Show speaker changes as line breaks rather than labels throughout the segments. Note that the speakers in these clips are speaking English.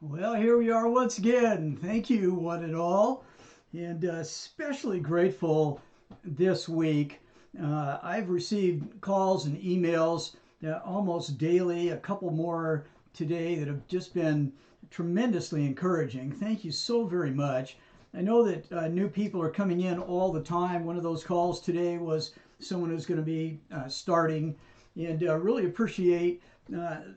Well, here we are once again. Thank you, one and all, and especially grateful this week. I've received calls and emails almost daily, a couple more today that have just been tremendously encouraging. Thank you so very much. I know that new people are coming in all the time. One of those calls today was someone who's going to be starting, and really appreciate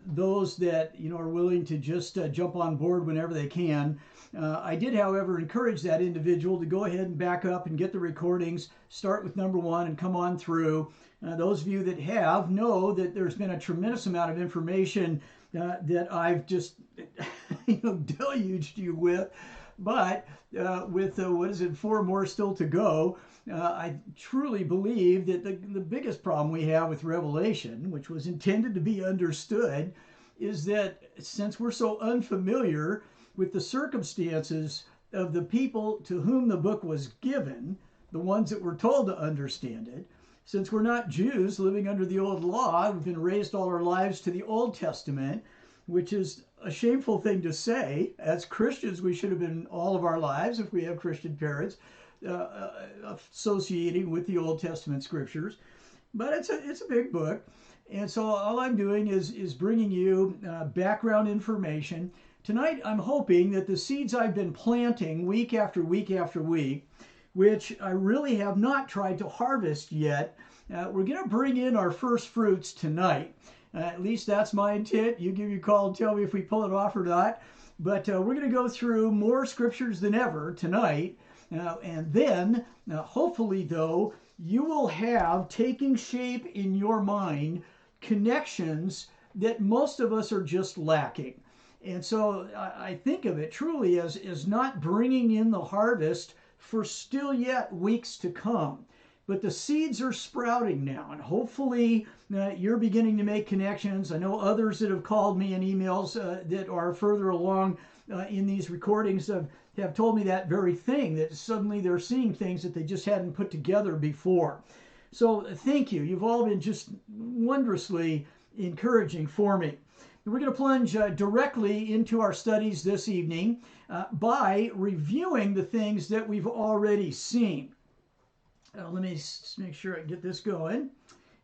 those that are willing to just jump on board whenever they can. I did, however, encourage that individual to go ahead and back up and get the recordings. Start with number one and come on through. Those of you that have know that there's been a tremendous amount of information that I've just deluged you with. But with what is it, 4 more still to go, I truly believe that the biggest problem we have with Revelation, which was intended to be understood, is that since we're so unfamiliar with the circumstances of the people to whom the book was given, the ones that were told to understand it, since we're not Jews living under the old law, we've been raised all our lives to the Old Testament, which is a shameful thing to say. As Christians, we should have been all of our lives, if we have Christian parents, associating with the Old Testament scriptures. But it's a big book. And so all I'm doing is bringing you background information. Tonight, I'm hoping that the seeds I've been planting week after week after week, which I really have not tried to harvest yet, we're going to bring in our first fruits tonight. At least that's my intent. You give me a call and tell me if we pull it off or not. But we're going to go through more scriptures than ever tonight. And then, hopefully, though, you will have taking shape in your mind connections that most of us are just lacking. And so I think of it truly as not bringing in the harvest for still yet weeks to come. But the seeds are sprouting now, and hopefully you're beginning to make connections. I know others that have called me in emails that are further along in these recordings have told me that very thing, that suddenly they're seeing things that they just hadn't put together before. So thank you. You've all been just wondrously encouraging for me. We're going to plunge directly into our studies this evening by reviewing the things that we've already seen. Let me make sure I get this going.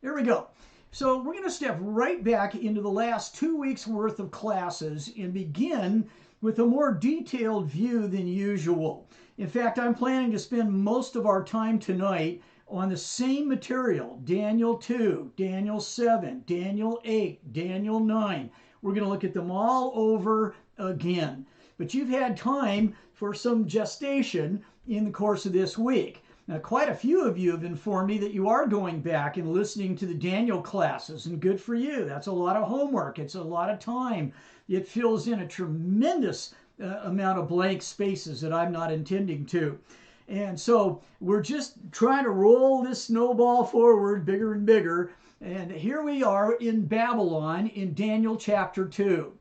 There we go. So we're going to step right back into the last 2 weeks worth of classes and begin with a more detailed view than usual. In fact, I'm planning to spend most of our time tonight on the same material: Daniel 2, Daniel 7, Daniel 8, Daniel 9. We're going to look at them all over again. But you've had time for some gestation in the course of this week. Now, quite a few of you have informed me that you are going back and listening to the Daniel classes, and good for you. That's a lot of homework. It's a lot of time. It fills in a tremendous amount of blank spaces that I'm not intending to. And so we're just trying to roll this snowball forward bigger and bigger. And here we are in Babylon in Daniel chapter 2.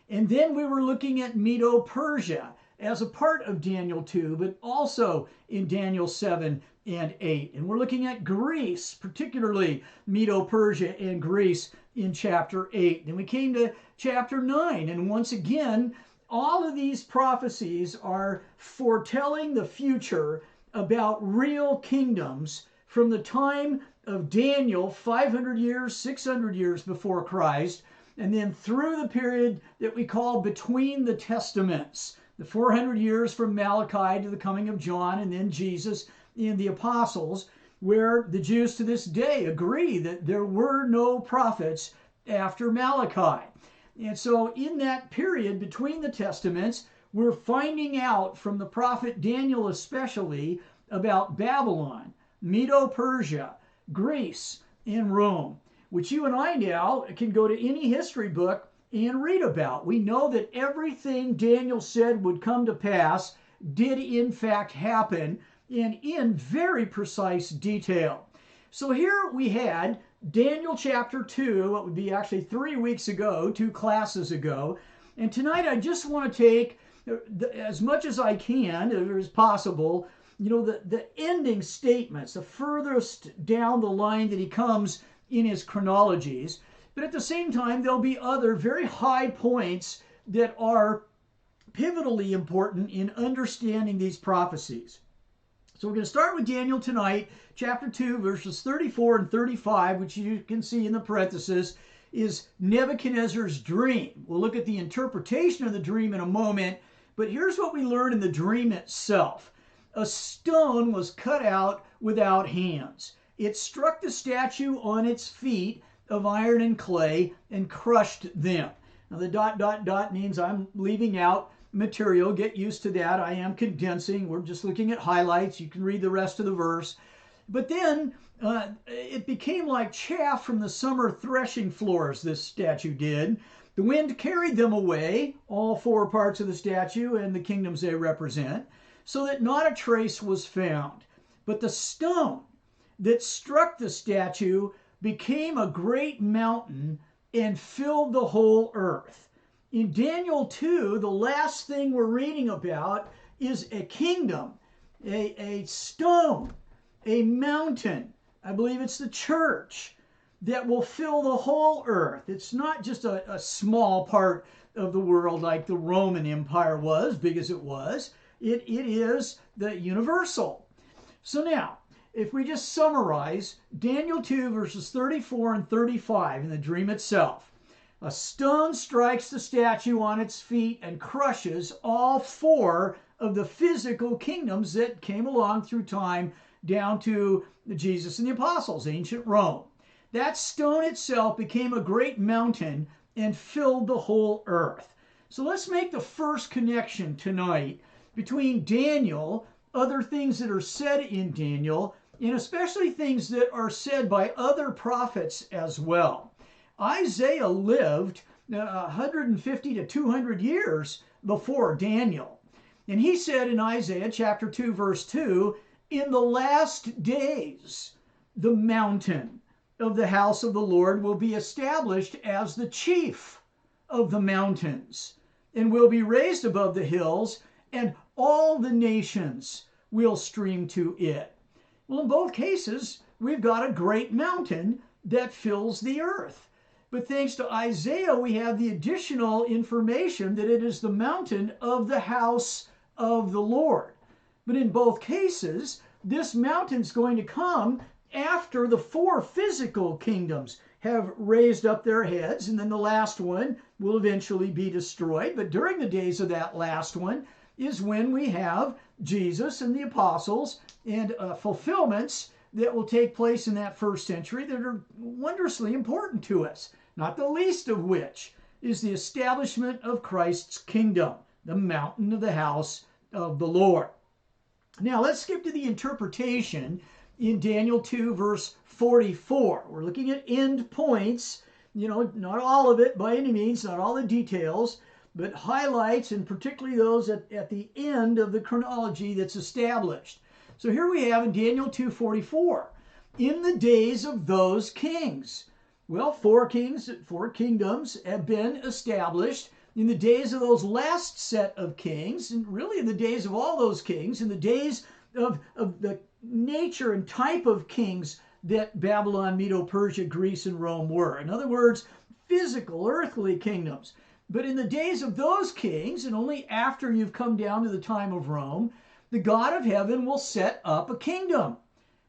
And then we were looking at Medo-Persia as a part of Daniel 2, but also in Daniel 7 and 8. And we're looking at Greece, particularly Medo-Persia and Greece in chapter 8. Then we came to chapter 9, and once again, all of these prophecies are foretelling the future about real kingdoms from the time of Daniel, 500 years, 600 years before Christ, and then through the period that we call between the Testaments, the 400 years from Malachi to the coming of John and then Jesus and the apostles, where the Jews to this day agree that there were no prophets after Malachi. And so in that period between the Testaments, we're finding out from the prophet Daniel especially about Babylon, Medo-Persia, Greece, and Rome, which you and I now can go to any history book and read about. We know that everything Daniel said would come to pass did in fact happen, and in very precise detail. So here we had Daniel chapter 2, what would be actually 3 weeks ago, 2 classes ago. And tonight I just want to take, as much as I can, as possible, the ending statements, the furthest down the line that he comes in his chronologies. But at the same time, there'll be other very high points that are pivotally important in understanding these prophecies. So we're going to start with Daniel tonight, chapter 2, verses 34 and 35, which you can see in the parenthesis, is Nebuchadnezzar's dream. We'll look at the interpretation of the dream in a moment, but here's what we learn in the dream itself. A stone was cut out without hands. It struck the statue on its feet of iron and clay and crushed them. Now the ... means I'm leaving out material. Get used to that. I am condensing. We're just looking at highlights. You can read the rest of the verse. But then it became like chaff from the summer threshing floors, this statue did. The wind carried them away, all four parts of the statue and the kingdoms they represent, so that not a trace was found. But the stone that struck the statue became a great mountain and filled the whole earth. In Daniel 2, the last thing we're reading about is a kingdom, a stone, a mountain. I believe it's the church that will fill the whole earth. It's not just a small part of the world like the Roman Empire was, big as it was. It is the universal. So now, if we just summarize Daniel 2, verses 34 and 35 in the dream itself, a stone strikes the statue on its feet and crushes all four of the physical kingdoms that came along through time down to Jesus and the apostles, ancient Rome. That stone itself became a great mountain and filled the whole earth. So let's make the first connection tonight between Daniel, other things that are said in Daniel, and especially things that are said by other prophets as well. Isaiah lived 150 to 200 years before Daniel. And he said in Isaiah chapter 2, verse 2, "In the last days, the mountain of the house of the Lord will be established as the chief of the mountains, and will be raised above the hills, and all the nations will stream to it." Well, in both cases, we've got a great mountain that fills the earth. But thanks to Isaiah, we have the additional information that it is the mountain of the house of the Lord. But in both cases, this mountain's going to come after the four physical kingdoms have raised up their heads, and then the last one will eventually be destroyed. But during the days of that last one is when we have Jesus and the apostles and fulfillments that will take place in that first century that are wondrously important to us, not the least of which is the establishment of Christ's kingdom, the mountain of the house of the Lord. Now let's skip to the interpretation in Daniel 2, verse 44. We're looking at end points, not all of it by any means, not all the details, but highlights, and particularly those at the end of the chronology that's established. So here we have in Daniel 2:44, in the days of those kings. Well, four kingdoms have been established in the days of those last set of kings, and really in the days of all those kings, in the days of the nature and type of kings that Babylon, Medo-Persia, Greece, and Rome were. In other words, physical, earthly kingdoms. But in the days of those kings, and only after you've come down to the time of Rome, the God of heaven will set up a kingdom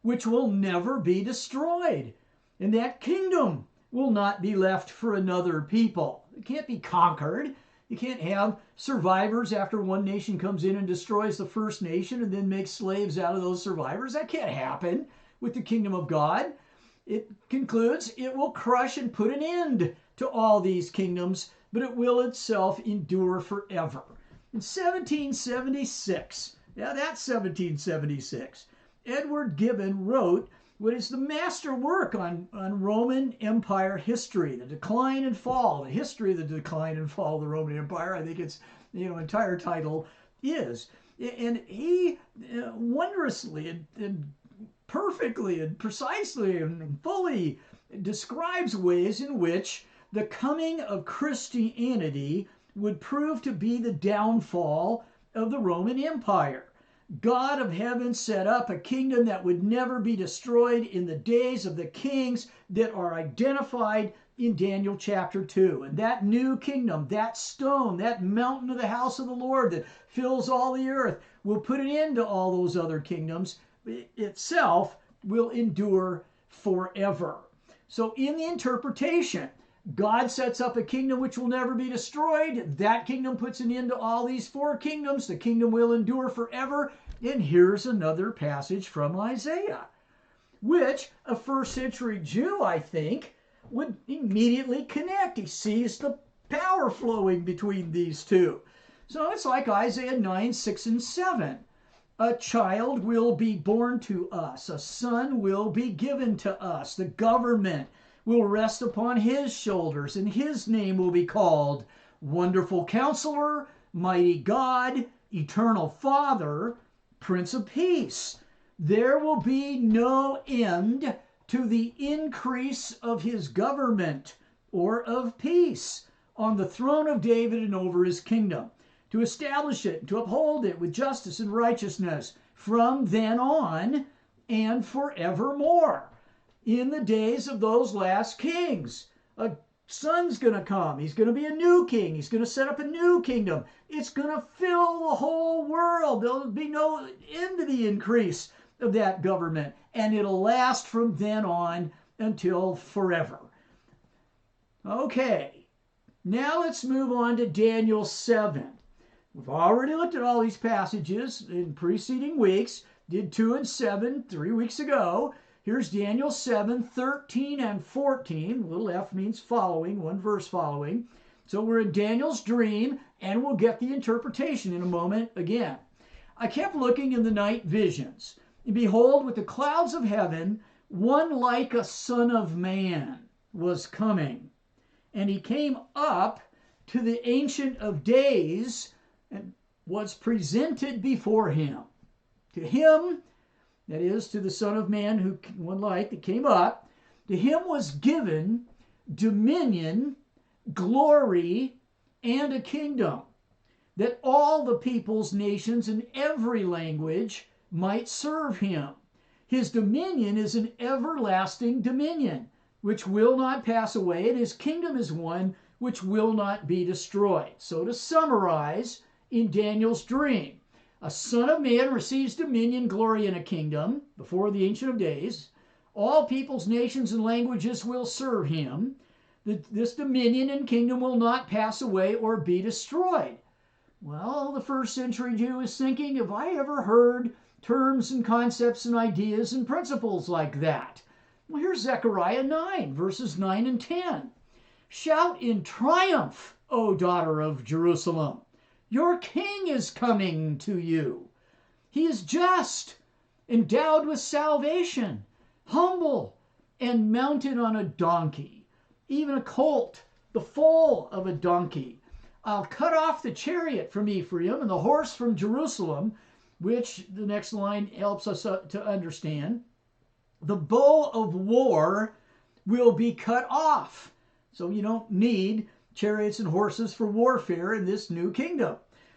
which will never be destroyed. And that kingdom will not be left for another people. It can't be conquered. You can't have survivors after one nation comes in and destroys the first nation and then makes slaves out of those survivors. That can't happen with the kingdom of God. It concludes it will crush and put an end to all these kingdoms, but it will itself endure forever. In 1776, that's 1776, Edward Gibbon wrote what is the master work on Roman Empire history, the decline and fall, the history of the decline and fall of the Roman Empire. I think its entire title is. And he wondrously and perfectly and precisely and fully describes ways in which the coming of Christianity would prove to be the downfall of the Roman Empire. God of heaven set up a kingdom that would never be destroyed in the days of the kings that are identified in Daniel chapter 2. And that new kingdom, that stone, that mountain of the house of the Lord that fills all the earth, will put an end to all those other kingdoms. It itself will endure forever. So in the interpretation, God sets up a kingdom which will never be destroyed. That kingdom puts an end to all these four kingdoms. The kingdom will endure forever. And here's another passage from Isaiah, which a first century Jew, I think, would immediately connect. He sees the power flowing between these two. So it's like Isaiah 9, 6, and 7. A child will be born to us. A son will be given to us. The government will rest upon his shoulders, and his name will be called Wonderful Counselor, Mighty God, Eternal Father, Prince of Peace. There will be no end to the increase of his government or of peace on the throne of David and over his kingdom, to establish it, to uphold it with justice and righteousness from then on and forevermore. In the days of those last kings, a son's going to come. He's going to be a new king. He's going to set up a new kingdom. It's going to fill the whole world. There'll be no end to the increase of that government, and it'll last from then on until forever. Okay, now let's move on to Daniel 7. We've already looked at all these passages in preceding weeks, did 2 and 7 3 weeks ago. Here's Daniel 7, 13 and 14. Little f means following, one verse following. So we're in Daniel's dream, and we'll get the interpretation in a moment again. I kept looking in the night visions, and behold, with the clouds of heaven, one like a son of man was coming. And he came up to the Ancient of Days and was presented before him. To him, that is, to the Son of Man, who one like that came up, to him was given dominion, glory, and a kingdom, that all the peoples, nations, and every language might serve him. His dominion is an everlasting dominion, which will not pass away, and his kingdom is one which will not be destroyed. So to summarize, in Daniel's dream, a son of man receives dominion, glory, and a kingdom before the Ancient of Days. All peoples, nations, and languages will serve him. This dominion and kingdom will not pass away or be destroyed. Well, the first century Jew is thinking, have I ever heard terms and concepts and ideas and principles like that? Well, here's Zechariah 9, verses 9 and 10. Shout in triumph, O daughter of Jerusalem. Your king is coming to you. He is just, endowed with salvation, humble, and mounted on a donkey, even a colt, the foal of a donkey. I'll cut off the chariot from Ephraim and the horse from Jerusalem, which the next line helps us to understand. The bow of war will be cut off. So you don't need chariots and horses for warfare in this new kingdom.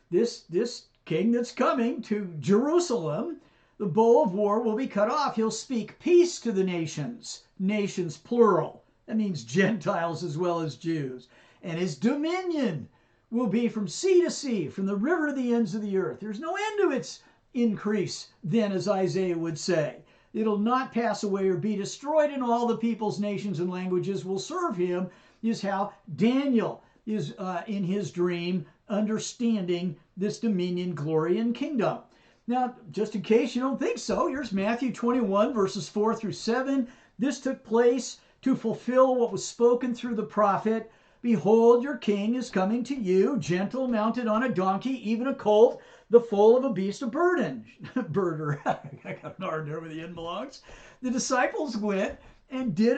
This king that's coming to Jerusalem, the bow of war will be cut off. He'll speak peace to the nations, nations plural. That means Gentiles as well as Jews. And his dominion will be from sea to sea, from the river to the ends of the earth. There's no end to its increase then, as Isaiah would say. It'll not pass away or be destroyed, and all the peoples, nations, and languages will serve him, is how Daniel is in his dream understanding this dominion, glory, and kingdom. Now, just in case you don't think so, here's Matthew 21, verses 4 through 7. This took place to fulfill what was spoken through the prophet. Behold, your king is coming to you, gentle, mounted on a donkey, even a colt, the foal of a beast of burden. Birder. I got an R there where the end belongs. The disciples went and did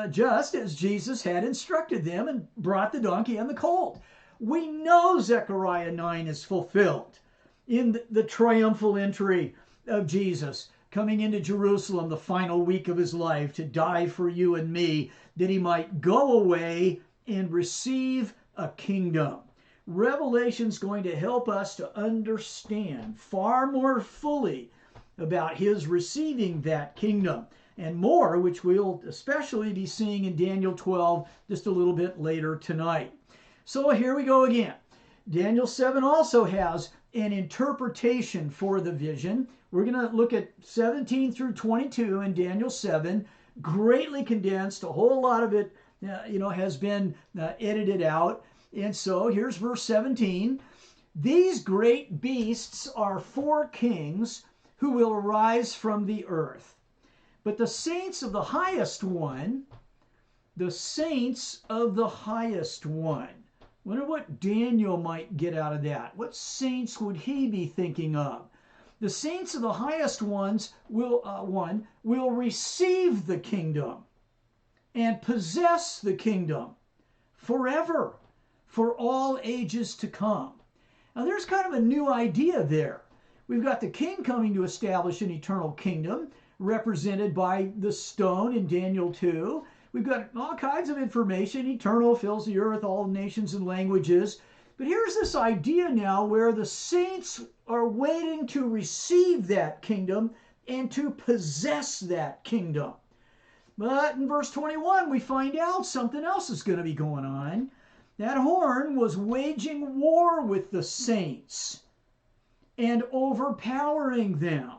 just as Jesus had instructed them and brought the donkey and the colt. We know Zechariah 9 is fulfilled in the triumphal entry of Jesus coming into Jerusalem the final week of his life to die for you and me, that he might go away and receive a kingdom. Revelation's going to help us to understand far more fully about his receiving that kingdom and more, which we'll especially be seeing in Daniel 12 just a little bit later tonight. So here we go again. Daniel 7 also has an interpretation for the vision. We're going to look at 17 through 22 in Daniel 7, greatly condensed. A whole lot of it, has been edited out. And so here's verse 17. These great beasts are 4 kings who will arise from the earth. But the saints of the highest one, the saints of the highest one. Wonder what Daniel might get out of that. What saints would he be thinking of? The saints of the highest ones will receive the kingdom and possess the kingdom forever, for all ages to come. Now there's kind of a new idea there. We've got the king coming to establish an eternal kingdom, represented by the stone in Daniel 2. We've got all kinds of information. Eternal, fills the earth, all nations and languages. But here's this idea now where the saints are waiting to receive that kingdom and to possess that kingdom. But in verse 21, we find out something else is going to be going on. That horn was waging war with the saints and overpowering them.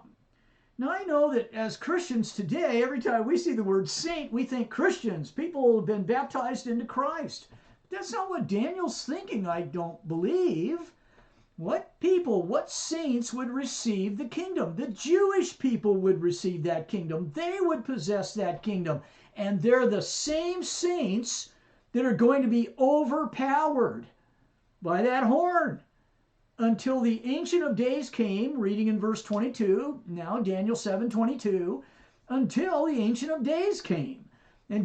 Now, I know that as Christians today, every time we see the word saint, we think Christians, people who have been baptized into Christ. But that's not what Daniel's thinking, I don't believe. What people, what saints would receive the kingdom? The Jewish people would receive that kingdom. They would possess that kingdom. And they're the same saints that are going to be overpowered by that horn. Until the Ancient of Days came, reading in verse 22, now Daniel 7:22, until the Ancient of Days came. And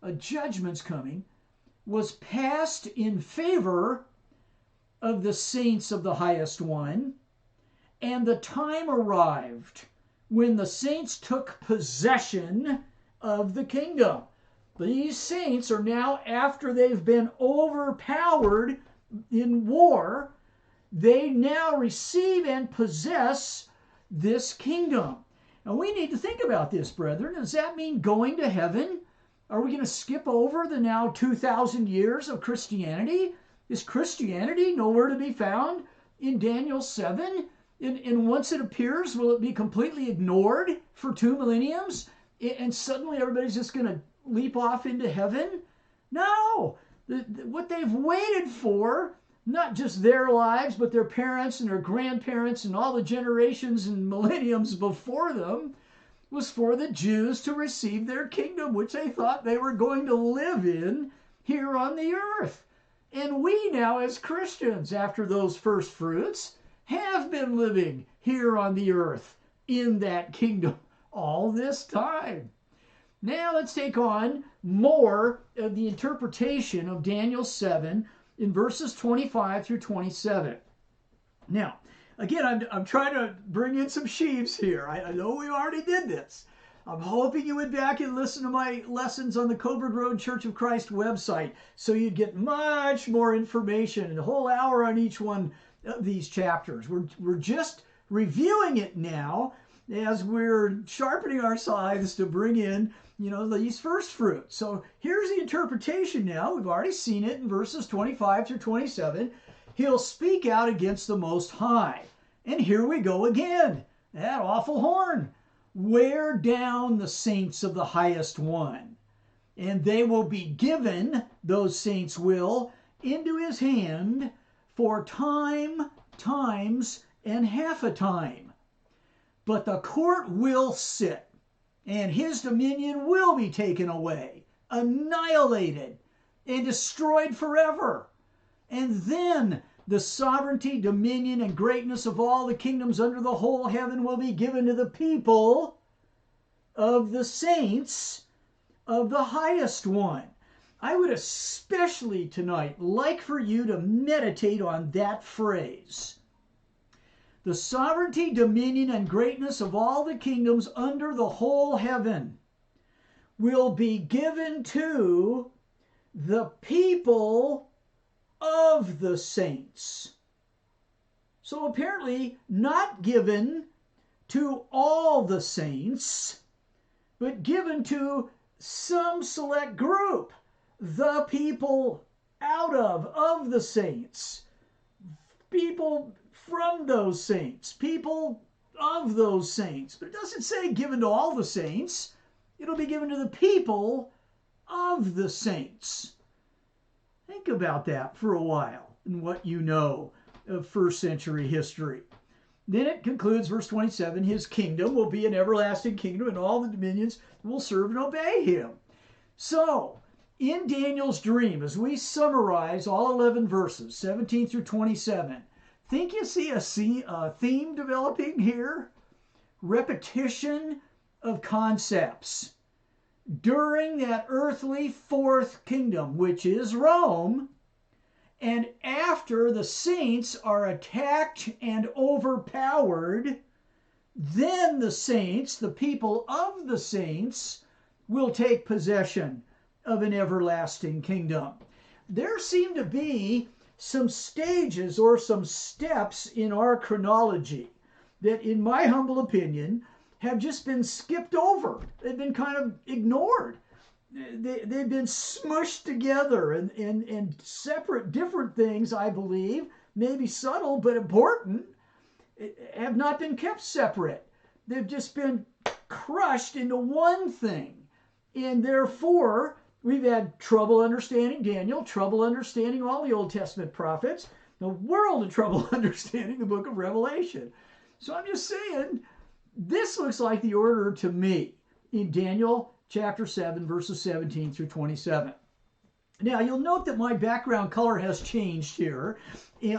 a judgment's coming, was passed in favor of the saints of the highest one, and the time arrived when the saints took possession of the kingdom. These saints are now, after they've been overpowered in war, they now receive and possess this kingdom. Now we need to think about this, brethren. Does that mean going to heaven? Are we going to skip over the now 2,000 years of Christianity? Is Christianity nowhere to be found in Daniel 7? And once it appears, will it be completely ignored for 2 millenniums? And suddenly everybody's just going to leap off into heaven? No! What they've waited for, not just their lives, but their parents and their grandparents and all the generations and millenniums before them, was for the Jews to receive their kingdom, which they thought they were going to live in here on the earth. And we now, as Christians, after those first fruits, have been living here on the earth in that kingdom all this time. Now let's take on more of the interpretation of Daniel 7 in verses 25 through 27. Now, again, I'm trying to bring in some sheaves here. I know we already did this. I'm hoping you went back and listened to my lessons on the Coburg Road Church of Christ website so you'd get much more information and a whole hour on each one of these chapters. We're just reviewing it now as we're sharpening our scythes to bring in these first fruits. So here's the interpretation now. We've already seen it in verses 25 through 27. He'll speak out against the Most High. And here we go again. That awful horn. Wear down the saints of the highest one. And they will be given, those saints will, into his hand for time, times, and half a time. But the court will sit, and his dominion will be taken away, annihilated, and destroyed forever. And then the sovereignty, dominion, and greatness of all the kingdoms under the whole heaven will be given to the people of the saints of the highest one. I would especially tonight like for you to meditate on that phrase. The sovereignty, dominion, and greatness of all the kingdoms under the whole heaven will be given to the people of the saints. So apparently not given to all the saints, but given to some select group, the people of the saints, people from those saints, people of those saints. But it doesn't say given to all the saints. It'll be given to the people of the saints. Think about that for a while and what you know of first century history. Then it concludes, verse 27, his kingdom will be an everlasting kingdom, and all the dominions will serve and obey him. So, in Daniel's dream, as we summarize all 11 verses, 17 through 27, think you see a theme developing here? Repetition of concepts. During that earthly fourth kingdom, which is Rome, and after the saints are attacked and overpowered, then the saints, the people of the saints, will take possession of an everlasting kingdom. There seem to be some stages or some steps in our chronology that, in my humble opinion, have just been skipped over. They've been kind of ignored. They've been smushed together, and separate, different things, I believe, maybe subtle but important, have not been kept separate. They've just been crushed into one thing. And therefore, we've had trouble understanding Daniel, trouble understanding all the Old Testament prophets, the world of trouble understanding the book of Revelation. So I'm just saying, this looks like the order to me in Daniel chapter 7, verses 17 through 27. Now, you'll note that my background color has changed here.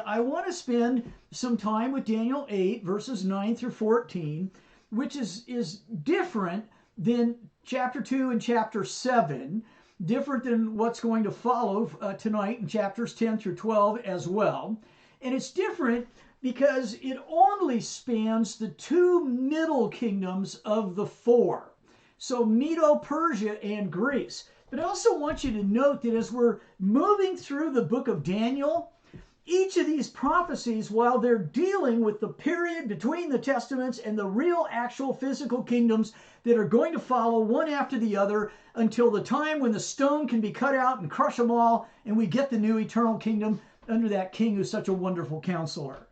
I want to spend some time with Daniel 8, verses 9 through 14, which is different than chapter 2 and chapter 7, different than what's going to follow tonight in chapters 10 through 12 as well. And it's different because it only spans the two middle kingdoms of the four. So Medo-Persia and Greece. But I also want you to note that as we're moving through the book of Daniel, each of these prophecies, while they're dealing with the period between the testaments and the real actual physical kingdoms that are going to follow one after the other until the time when the stone can be cut out and crush them all and we get the new eternal kingdom under that king who's such a wonderful counselor.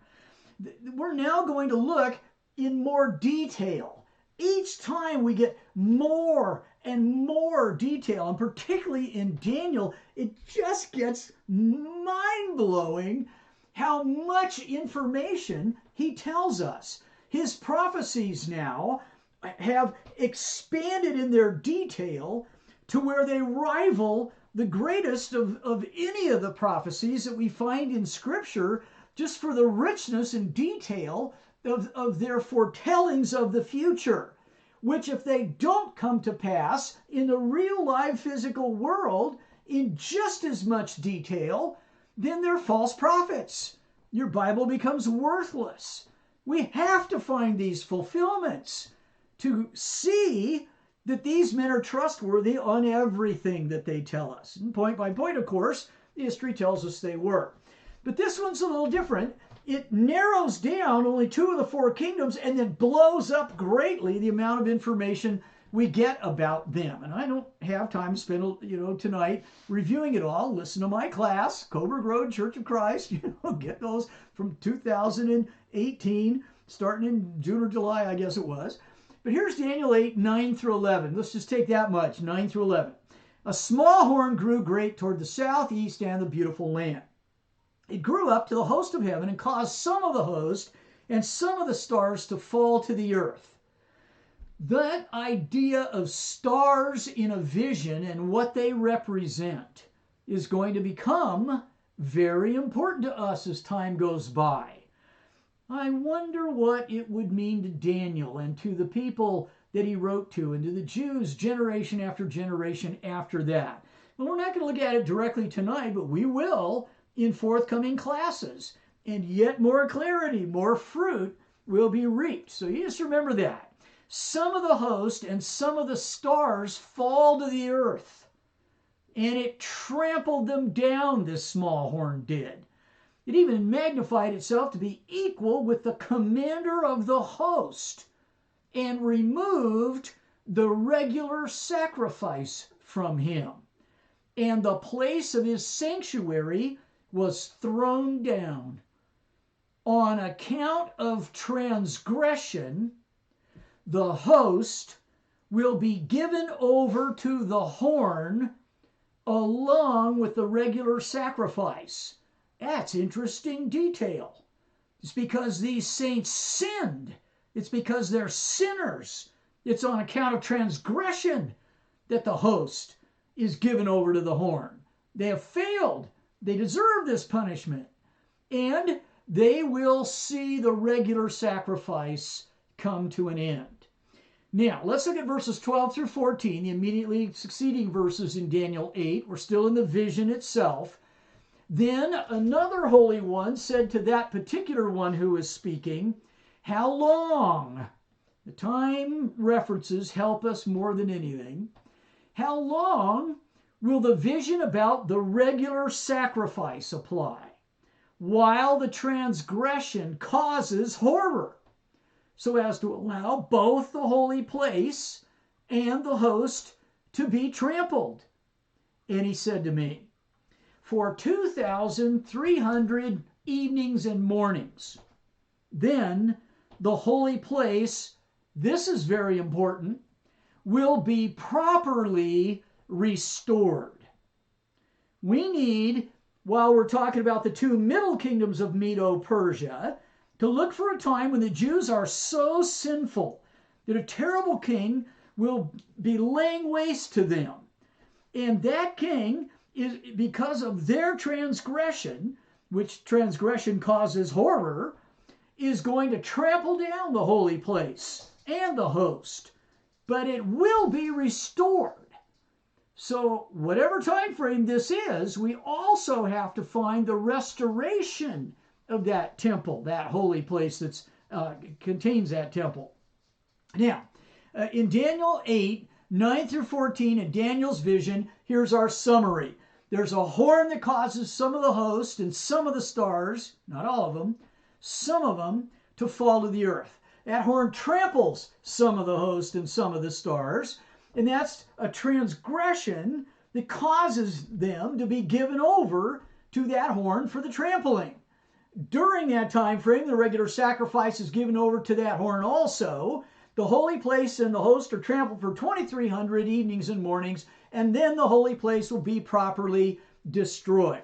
We're now going to look in more detail. Each time we get more and more detail, and particularly in Daniel, it just gets mind-blowing how much information he tells us. His prophecies now have expanded in their detail to where they rival the greatest of any of the prophecies that we find in Scripture, just for the richness and detail of their foretellings of the future, which if they don't come to pass in the real live physical world in just as much detail, then they're false prophets. Your Bible becomes worthless. We have to find these fulfillments to see that these men are trustworthy on everything that they tell us. And point by point, of course, the history tells us they were. But this one's a little different. It narrows down only two of the four kingdoms and then blows up greatly the amount of information we get about them. And I don't have time to spend, tonight reviewing it all. Listen to my class, Coburg Road Church of Christ. Get those from 2018, starting in June or July, I guess it was. But here's Daniel 8, 9 through 11. Let's just take that much, 9 through 11. A small horn grew great toward the south, east, and the beautiful land. It grew up to the host of heaven and caused some of the host and some of the stars to fall to the earth. That idea of stars in a vision and what they represent is going to become very important to us as time goes by. I wonder what it would mean to Daniel and to the people that he wrote to and to the Jews generation after generation after that. Well, we're not going to look at it directly tonight, but we will in forthcoming classes, and yet more clarity, more fruit will be reaped. So you just remember that. Some of the host and some of the stars fall to the earth, and it trampled them down, this small horn did. It even magnified itself to be equal with the commander of the host and removed the regular sacrifice from him, and the place of his sanctuary was thrown down. On account of transgression, the host will be given over to the horn along with the regular sacrifice. That's interesting detail. It's because these saints sinned. It's because they're sinners. It's on account of transgression that the host is given over to the horn. They have failed. They deserve this punishment. And they will see the regular sacrifice come to an end. Now, let's look at verses 12 through 14, the immediately succeeding verses in Daniel 8. We're still in the vision itself. Then another holy one said to that particular one who is speaking, "How long?" The time references help us more than anything. "How long will the vision about the regular sacrifice apply, while the transgression causes horror, so as to allow both the holy place and the host to be trampled?" And he said to me, "For 2,300 evenings and mornings. Then the holy place," this is very important, "will be properly restored." We need, while we're talking about the two middle kingdoms of Medo-Persia, to look for a time when the Jews are so sinful that a terrible king will be laying waste to them. And that king is, because of their transgression, which transgression causes horror, is going to trample down the holy place and the host. But it will be restored. So whatever time frame this is, we also have to find the restoration of that temple, that holy place that contains that temple. Now, in Daniel 8, 9 through 14, in Daniel's vision, here's our summary. There's a horn that causes some of the host and some of the stars, not all of them, some of them to fall to the earth. That horn tramples some of the host and some of the stars, and that's a transgression that causes them to be given over to that horn for the trampling. During that time frame, the regular sacrifice is given over to that horn also. The holy place and the host are trampled for 2,300 evenings and mornings, and then the holy place will be properly destroyed.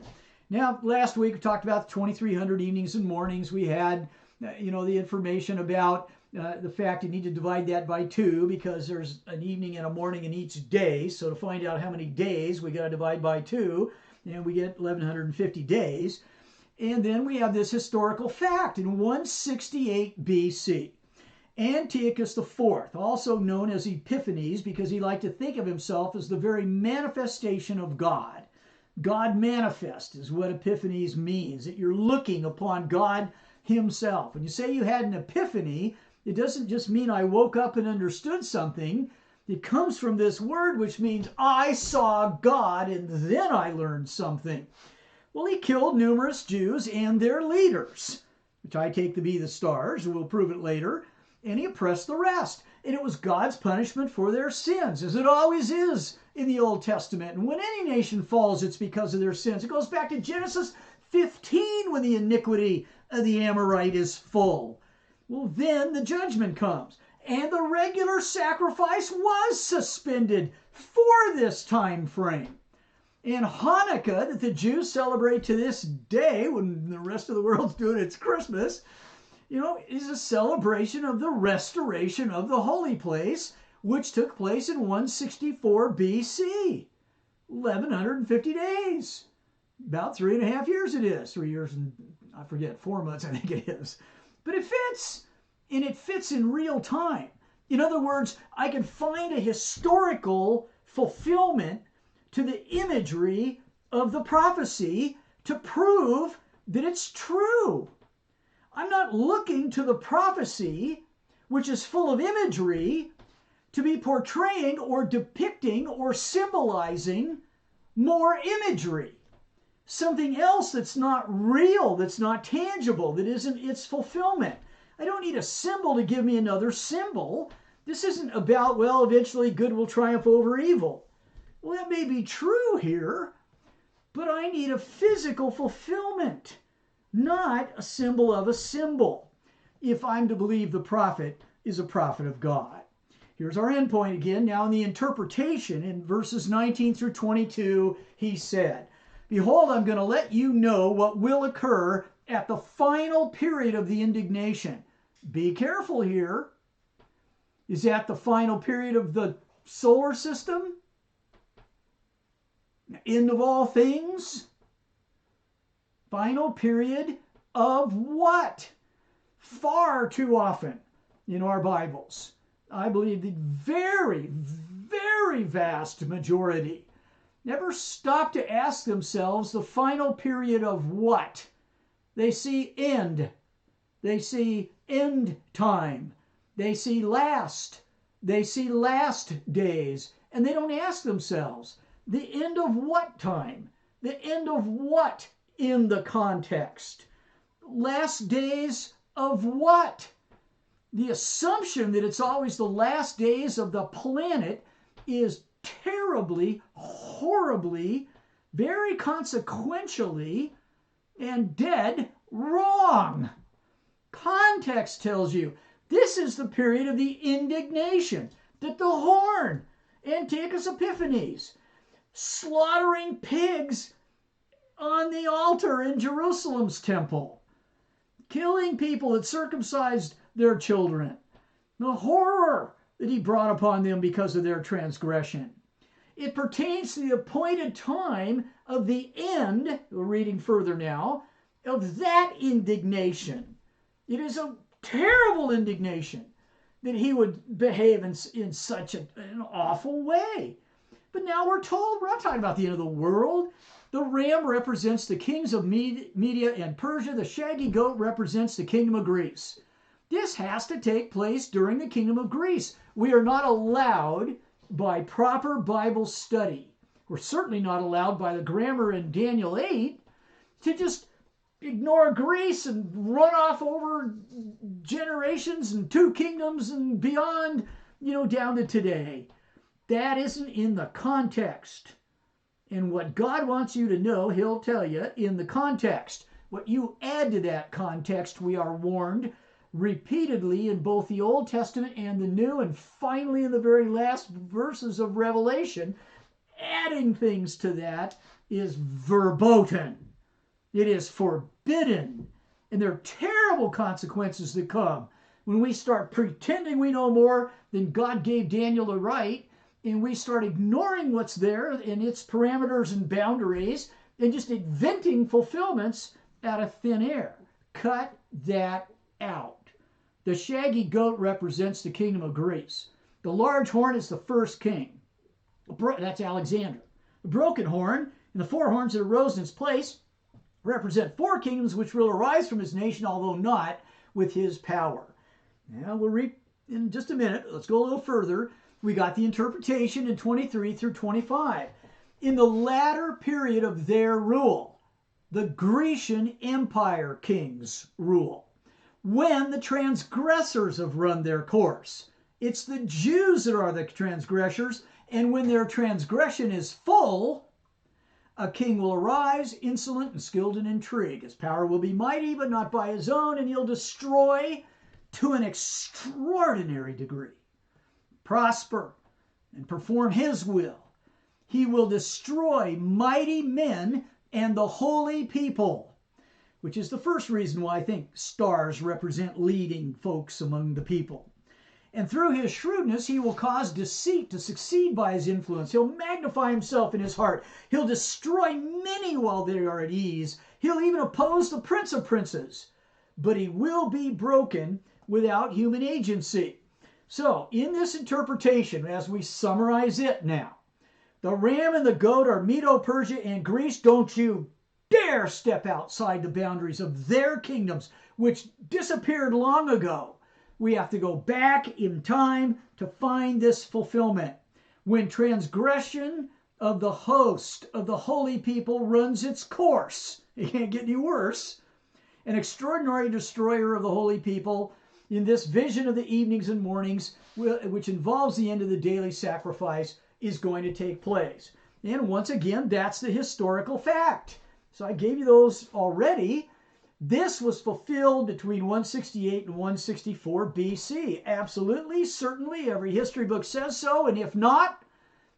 Now, last week we talked about the 2,300 evenings and mornings. We had, the information about the fact you need to divide that by 2 because there's an evening and a morning in each day. So to find out how many days, we got to divide by 2, and we get 1,150 days. And then we have this historical fact. In 168 BC, Antiochus IV, also known as Epiphanes because he liked to think of himself as the very manifestation of God. God manifest is what Epiphanes means, that you're looking upon God himself. When you say you had an epiphany, it doesn't just mean I woke up and understood something. It comes from this word which means I saw God and then I learned something. Well, he killed numerous Jews and their leaders, which I take to be the stars, and we'll prove it later, and he oppressed the rest. And it was God's punishment for their sins, as it always is in the Old Testament. And when any nation falls, it's because of their sins. It goes back to Genesis 15 when the iniquity of the Amorite is full. Well, then the judgment comes. And the regular sacrifice was suspended for this time frame. And Hanukkah, that the Jews celebrate to this day, when the rest of the world's doing its Christmas, is a celebration of the restoration of the holy place, which took place in 164 BC. 1,150 days. About 3.5 years it is. 3 years and, 4 months I think it is. But it fits, and it fits in real time. In other words, I can find a historical fulfillment to the imagery of the prophecy to prove that it's true. I'm not looking to the prophecy, which is full of imagery, to be portraying or depicting or symbolizing more imagery. Something else that's not real, that's not tangible, that isn't its fulfillment. I don't need a symbol to give me another symbol. This isn't about, well, eventually good will triumph over evil. Well, that may be true here, but I need a physical fulfillment, not a symbol of a symbol, if I'm to believe the prophet is a prophet of God. Here's our end point again. Now in the interpretation in verses 19 through 22, he said, "Behold, I'm going to let you know what will occur at the final period of the indignation." Be careful here. Is that the final period of the solar system? End of all things? Final period of what? Far too often in our Bibles, I believe the very, very vast majority never stop to ask themselves the final period of what? They see end. They see end time. They see last. They see last days. And they don't ask themselves, the end of what time? The end of what in the context? Last days of what? The assumption that it's always the last days of the planet is terribly, horribly, very consequentially, and dead wrong. Context tells you this is the period of the indignation, that the horn, Antiochus Epiphanes, slaughtering pigs on the altar in Jerusalem's temple, killing people that circumcised their children, the horror that he brought upon them because of their transgression. It pertains to the appointed time of the end, we're reading further now, of that indignation. It is a terrible indignation that he would behave in such an awful way. But now we're told, we're not talking about the end of the world. The ram represents the kings of Media and Persia. The shaggy goat represents the kingdom of Greece. This has to take place during the kingdom of Greece. We are not allowed by proper Bible study. We're certainly not allowed by the grammar in Daniel 8 to just ignore Greece and run off over generations and two kingdoms and beyond, down to today. That isn't in the context. And what God wants you to know, he'll tell you in the context. What you add to that context, we are warned repeatedly in both the Old Testament and the New, and finally in the very last verses of Revelation, adding things to that is verboten. It is forbidden. And there are terrible consequences that come when we start pretending we know more than God gave Daniel to write, and we start ignoring what's there and its parameters and boundaries and just inventing fulfillments out of thin air. Cut that out. The shaggy goat represents the kingdom of Greece. The large horn is the first king. That's Alexander. The broken horn and the four horns that arose in its place represent four kingdoms which will arise from his nation, although not with his power. Now we'll read in just a minute. Let's go a little further. We got the interpretation in 23 through 25. In the latter period of their rule, the Grecian Empire kings rule. When the transgressors have run their course, it's the Jews that are the transgressors, and when their transgression is full, a king will arise, insolent and skilled in intrigue. His power will be mighty, but not by his own, and he'll destroy to an extraordinary degree, prosper, and perform his will. He will destroy mighty men and the holy people, which is the first reason why I think stars represent leading folks among the people. And through his shrewdness, he will cause deceit to succeed by his influence. He'll magnify himself in his heart. He'll destroy many while they are at ease. He'll even oppose the prince of princes. But he will be broken without human agency. So, in this interpretation, as we summarize it now, the ram and the goat are Medo-Persia and Greece. Don't you dare step outside the boundaries of their kingdoms, which disappeared long ago. We have to go back in time to find this fulfillment. When transgression of the host of the holy people runs its course, it can't get any worse, an extraordinary destroyer of the holy people in this vision of the evenings and mornings, which involves the end of the daily sacrifice, is going to take place. And once again, that's the historical fact. So I gave you those already. This was fulfilled between 168 and 164 BC. Absolutely, certainly, every history book says so. And if not,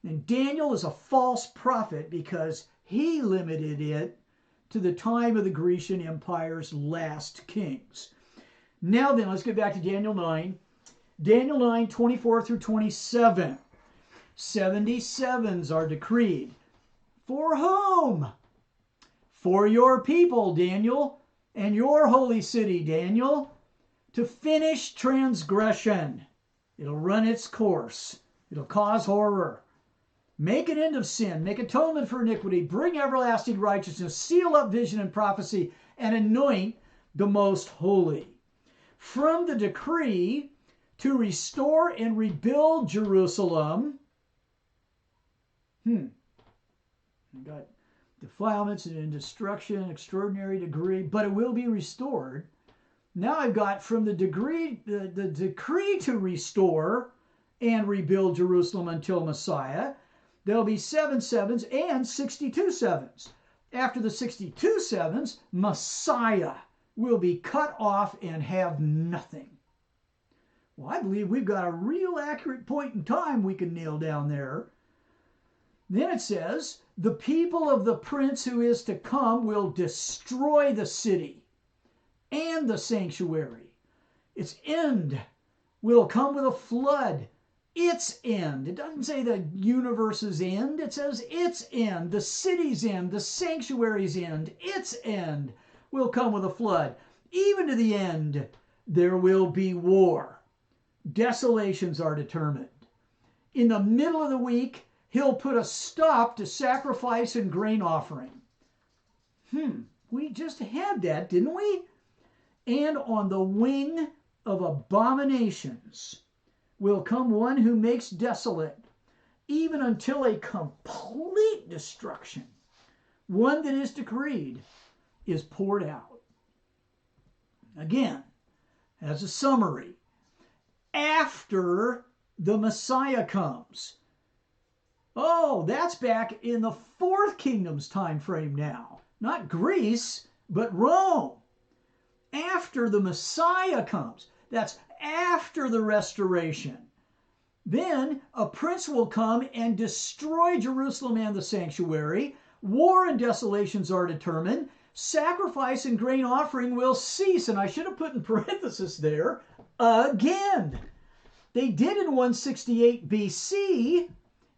then Daniel is a false prophet because he limited it to the time of the Grecian Empire's last kings. Now then, let's get back to Daniel 9. Daniel 9, 24 through 27. 77s are decreed. For whom? For your people, Daniel, and your holy city, Daniel, to finish transgression. It'll run its course. It'll cause horror. Make an end of sin. Make atonement for iniquity. Bring everlasting righteousness. Seal up vision and prophecy. And anoint the most holy. From the decree to restore and rebuild Jerusalem. Got defilements and destruction, extraordinary degree, but it will be restored. Now I've got from the decree to restore and rebuild Jerusalem until Messiah. There'll be 7 sevens and 62 sevens. After the 62 sevens, Messiah will be cut off and have nothing. Well, I believe we've got a real accurate point in time we can nail down there. Then it says, the people of the prince who is to come will destroy the city and the sanctuary. Its end will come with a flood. Its end. It doesn't say the universe's end. It says its end, the city's end, the sanctuary's end. Its end will come with a flood. Even to the end, there will be war. Desolations are determined. In the middle of the week, he'll put a stop to sacrifice and grain offering. We just had that, didn't we? And on the wing of abominations will come one who makes desolate, even until a complete destruction. One that is decreed is poured out. Again, as a summary, after the Messiah comes. Oh, that's back in the 4th kingdom's time frame now. Not Greece, but Rome. After the Messiah comes. That's after the restoration. Then a prince will come and destroy Jerusalem and the sanctuary. War and desolations are determined. Sacrifice and grain offering will cease. And I should have put in parenthesis there, again. They did in 168 BC,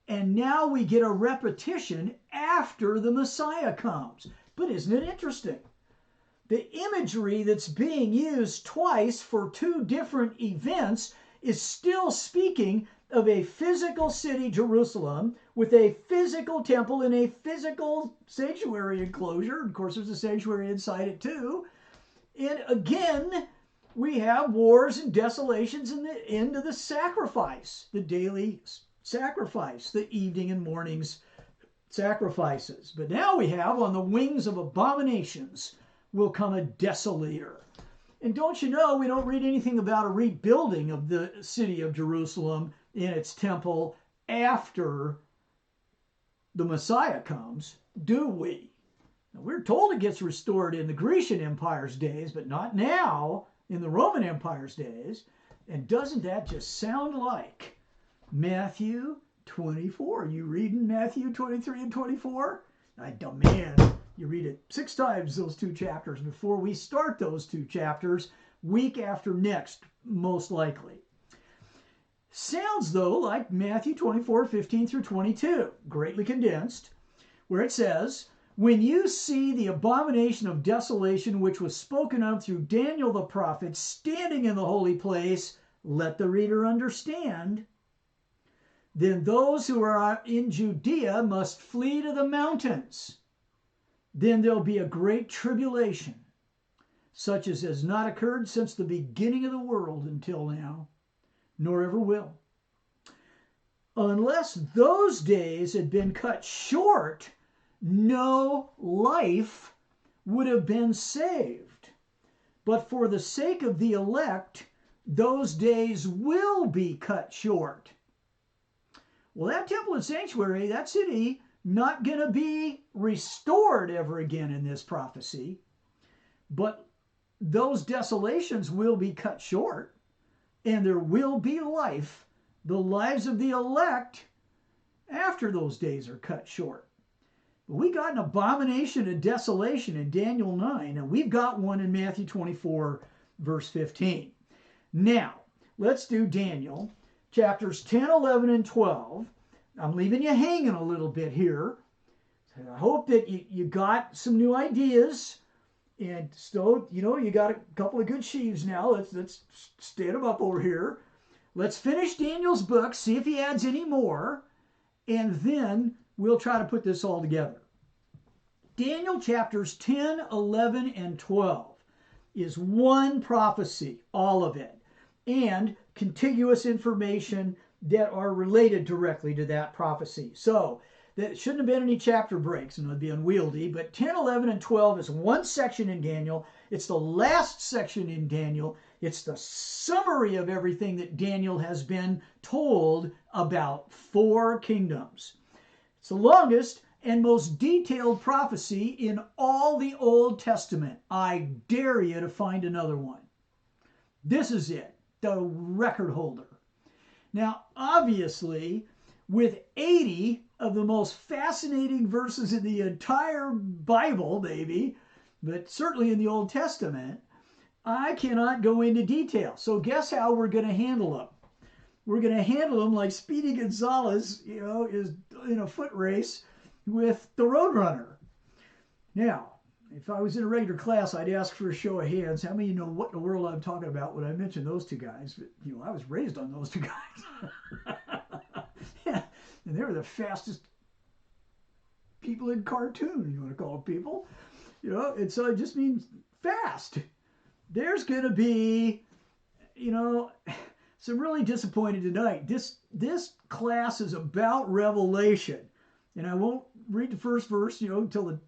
and now we get a repetition after the Messiah comes. But isn't it interesting? The imagery that's being used twice for 2 different events is still speaking of a physical city, Jerusalem, with a physical temple and a physical sanctuary enclosure. Of course, there's a sanctuary inside it too. And again, we have wars and desolations in the end of the sacrifice, the daily sacrifice, the evening and morning's sacrifices. But now we have on the wings of abominations will come a desolator. And don't you know, we don't read anything about a rebuilding of the city of Jerusalem in its temple after the Messiah comes, do we? Now, we're told it gets restored in the Grecian Empire's days, but not now in the Roman Empire's days. And doesn't that just sound like Matthew 24? Are you reading Matthew 23 and 24? I demand you read it 6 times, those 2 chapters, before we start those 2 chapters, week after next, most likely. Sounds, though, like Matthew 24, 15 through 22, greatly condensed, where it says, when you see the abomination of desolation which was spoken of through Daniel the prophet standing in the holy place, let the reader understand. Then those who are in Judea must flee to the mountains. Then there'll be a great tribulation, such as has not occurred since the beginning of the world until now, nor ever will. Unless those days had been cut short, no life would have been saved. But for the sake of the elect, those days will be cut short. Well, that temple and sanctuary, that city, not going to be restored ever again in this prophecy, but those desolations will be cut short, and there will be life, the lives of the elect, after those days are cut short. We got an abomination and desolation in Daniel 9, and we've got one in Matthew 24, verse 15. Now, let's do Daniel chapters 10, 11, and 12. I'm leaving you hanging a little bit here. I hope that you got some new ideas. And so, you got a couple of good sheaves now. Let's stand them up over here. Let's finish Daniel's book, see if he adds any more, and then we'll try to put this all together. Daniel chapters 10, 11, and 12 is one prophecy, all of it, and contiguous information that are related directly to that prophecy. So there shouldn't have been any chapter breaks, and it would be unwieldy, but 10, 11, and 12 is one section in Daniel. It's the last section in Daniel. It's the summary of everything that Daniel has been told about 4 kingdoms. It's the longest and most detailed prophecy in all the Old Testament. I dare you to find another one. This is it, the record holder. Now, obviously, with 80 of the most fascinating verses in the entire Bible, maybe, but certainly in the Old Testament, I cannot go into detail. So guess how we're going to handle them? We're going to handle them like Speedy Gonzalez, is in a foot race with the Roadrunner. Now, if I was in a regular class, I'd ask for a show of hands. How many of you know what in the world I'm talking about when I mention those two guys? But, I was raised on those two guys. Yeah, and they were the fastest people in cartoon, you want to call them people. And so it just means fast. There's going to be, some really disappointed tonight. This class is about Revelation. And I won't read the first verse, until the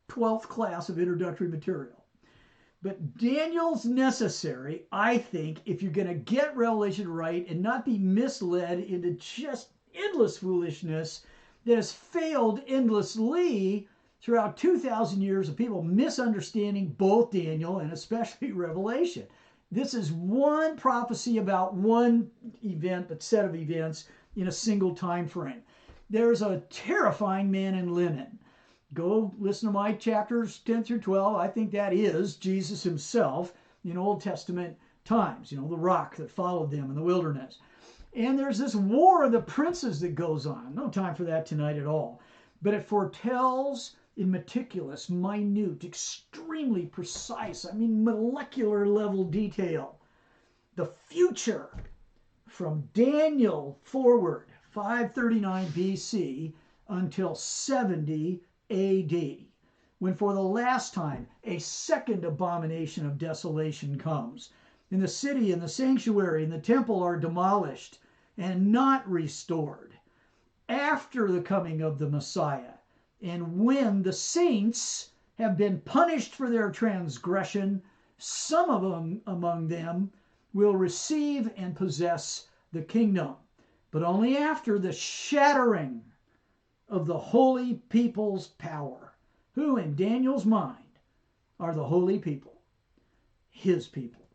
12th class of introductory material. But Daniel's necessary, I think, if you're going to get Revelation right and not be misled into just endless foolishness that has failed endlessly throughout 2,000 years of people misunderstanding both Daniel and especially Revelation. This is one prophecy about one event, but set of events in a single time frame. There's a terrifying man in linen. Go listen to my chapters 10 through 12. I think that is Jesus himself in Old Testament times, the rock that followed them in the wilderness. And there's this war of the princes that goes on. No time for that tonight at all. But it foretells in meticulous, minute, extremely precise, molecular level detail, the future from Daniel forward, 539 BC until 70 AD, when for the last time a second abomination of desolation comes. And the city and the sanctuary and the temple are demolished and not restored after the coming of the Messiah, and when the saints have been punished for their transgression, some of them among them will receive and possess the kingdom, but only after the shattering of the holy people's power, who in Daniel's mind are the holy people, his people,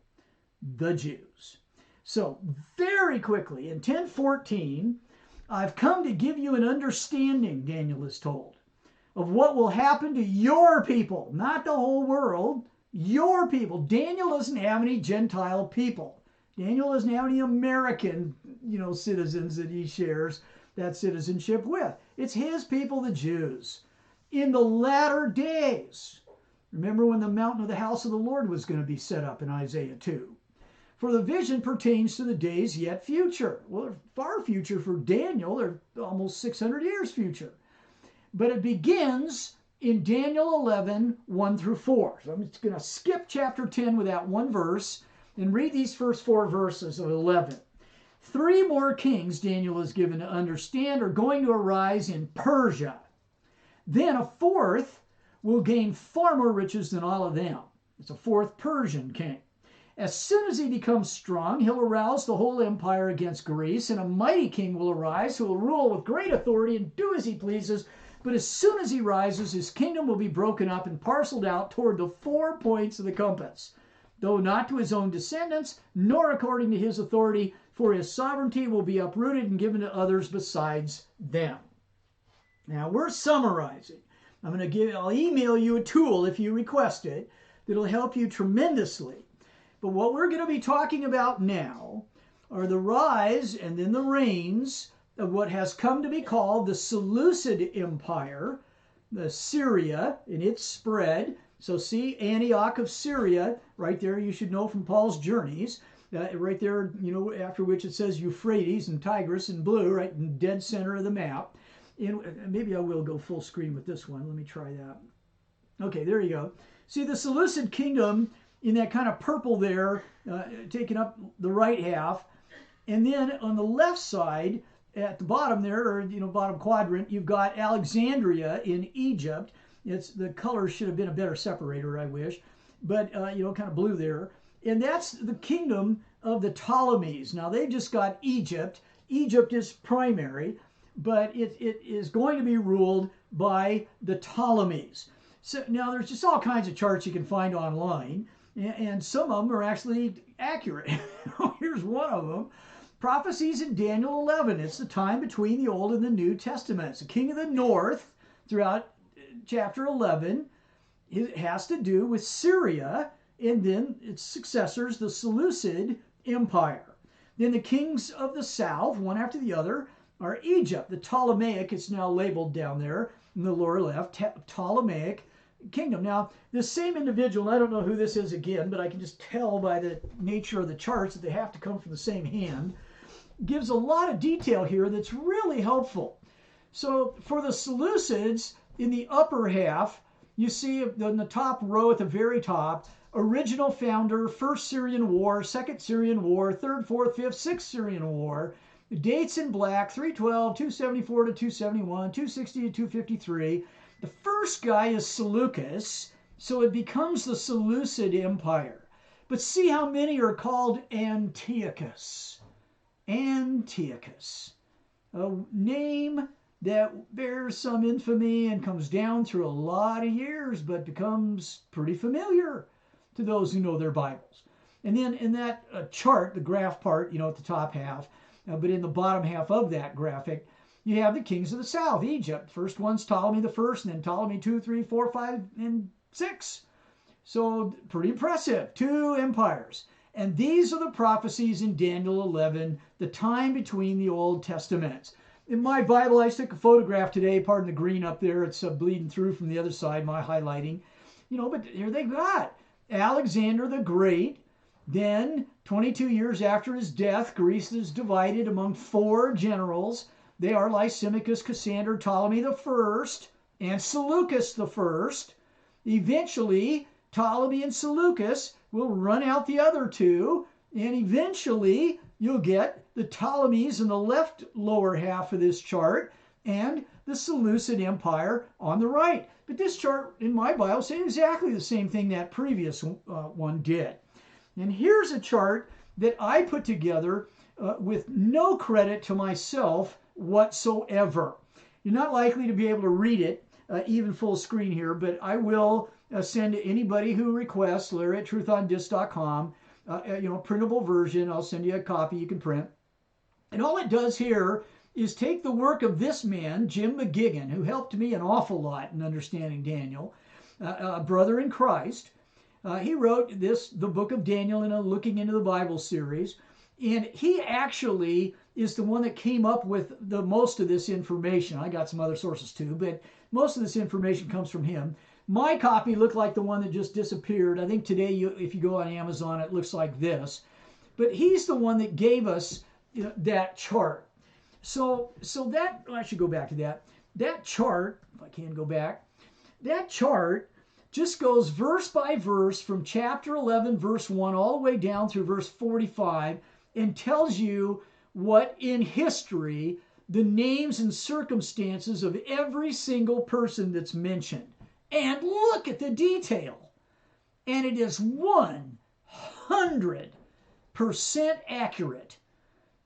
the Jews. So very quickly, in 10:14, I've come to give you an understanding, Daniel is told, of what will happen to your people, not the whole world, your people. Daniel doesn't have any Gentile people. Daniel doesn't have any American, citizens that he shares that citizenship with. It's his people, the Jews. In the latter days, remember when the mountain of the house of the Lord was going to be set up in Isaiah 2. For the vision pertains to the days yet future. Well, they're far future for Daniel. They're almost 600 years future. But it begins in Daniel 11, 1 through 4. So I'm just going to skip chapter 10 with that one verse and read these first 4 verses of 11. 3 more kings, Daniel is given to understand, are going to arise in Persia. Then a 4th will gain far more riches than all of them. It's a 4th Persian king. As soon as he becomes strong, he'll arouse the whole empire against Greece, and a mighty king will arise who will rule with great authority and do as he pleases. But as soon as he rises, his kingdom will be broken up and parceled out toward the 4 points of the compass, though not to his own descendants, nor according to his authority, for his sovereignty will be uprooted and given to others besides them. Now we're summarizing. I'll email you a tool if you request it that'll help you tremendously. But what we're going to be talking about now are the rise and then the reigns of what has come to be called the Seleucid Empire, the Syria, and its spread. So see Antioch of Syria right there. You should know from Paul's journeys. Right there, after which it says Euphrates and Tigris in blue, right in the dead center of the map. And maybe I will go full screen with this one. Let me try that. Okay, there you go. See the Seleucid kingdom in that kind of purple there, taking up the right half. And then on the left side, at the bottom there, or bottom quadrant, you've got Alexandria in Egypt. The color should have been a better separator, I wish, but kind of blue there. And that's the kingdom of the Ptolemies. Now they've just got Egypt. Egypt is primary, but it is going to be ruled by the Ptolemies. So now there's just all kinds of charts you can find online, and some of them are actually accurate. Here's one of them. Prophecies in Daniel 11. It's the time between the Old and the New Testaments. The king of the north throughout chapter 11, it has to do with Syria and then its successors, the Seleucid Empire. Then the kings of the south, one after the other, are Egypt. The Ptolemaic, it's now labeled down there in the lower left, Ptolemaic kingdom. Now, this same individual, I don't know who this is again, but I can just tell by the nature of the charts that they have to come from the same hand, gives a lot of detail here that's really helpful. So for the Seleucids, in the upper half, you see in the top row at the very top, original founder, First Syrian War, Second Syrian War, Third, Fourth, Fifth, Sixth Syrian War. Dates in black, 312, 274 to 271, 260 to 253. The first guy is Seleucus, so it becomes the Seleucid Empire. But see how many are called Antiochus. Antiochus, a name that bears some infamy and comes down through a lot of years, but becomes pretty familiar to those who know their Bibles. And then in that chart, the graph part, at the top half, but in the bottom half of that graphic, you have the kings of the south, Egypt. First one's Ptolemy the first, and then Ptolemy 2, 3, 4, 5, and 6. So pretty impressive. 2 empires. And these are the prophecies in Daniel 11, the time between the Old Testaments. In my Bible, I took a photograph today, pardon the green up there, it's bleeding through from the other side, my highlighting. But here they got Alexander the Great. Then, 22 years after his death, Greece is divided among 4 generals. They are Lysimachus, Cassander, Ptolemy the First, and Seleucus the First. Eventually, Ptolemy and Seleucus will run out the other 2, and eventually you'll get the Ptolemies in the left lower half of this chart and the Seleucid Empire on the right. But this chart in my Bible says exactly the same thing that previous one did. And here's a chart that I put together with no credit to myself whatsoever. You're not likely to be able to read it even full screen here, but I will send to anybody who requests, Larry at truthondisc.com, printable version. I'll send you a copy you can print. And all it does here is take the work of this man, Jim McGigan, who helped me an awful lot in understanding Daniel, a brother in Christ. He wrote the book of Daniel in a Looking into the Bible series, and he actually is the one that came up with the most of this information. I got some other sources too, but most of this information comes from him. My copy looked like the one that just disappeared. I think today, if you go on Amazon, it looks like this. But he's the one that gave us that chart. So that, I should go back to that. That chart, if I can go back, that chart just goes verse by verse from chapter 11, verse 1, all the way down through verse 45, and tells you what in history the names and circumstances of every single person that's mentioned. And look at the detail. And it is one 100% accurate.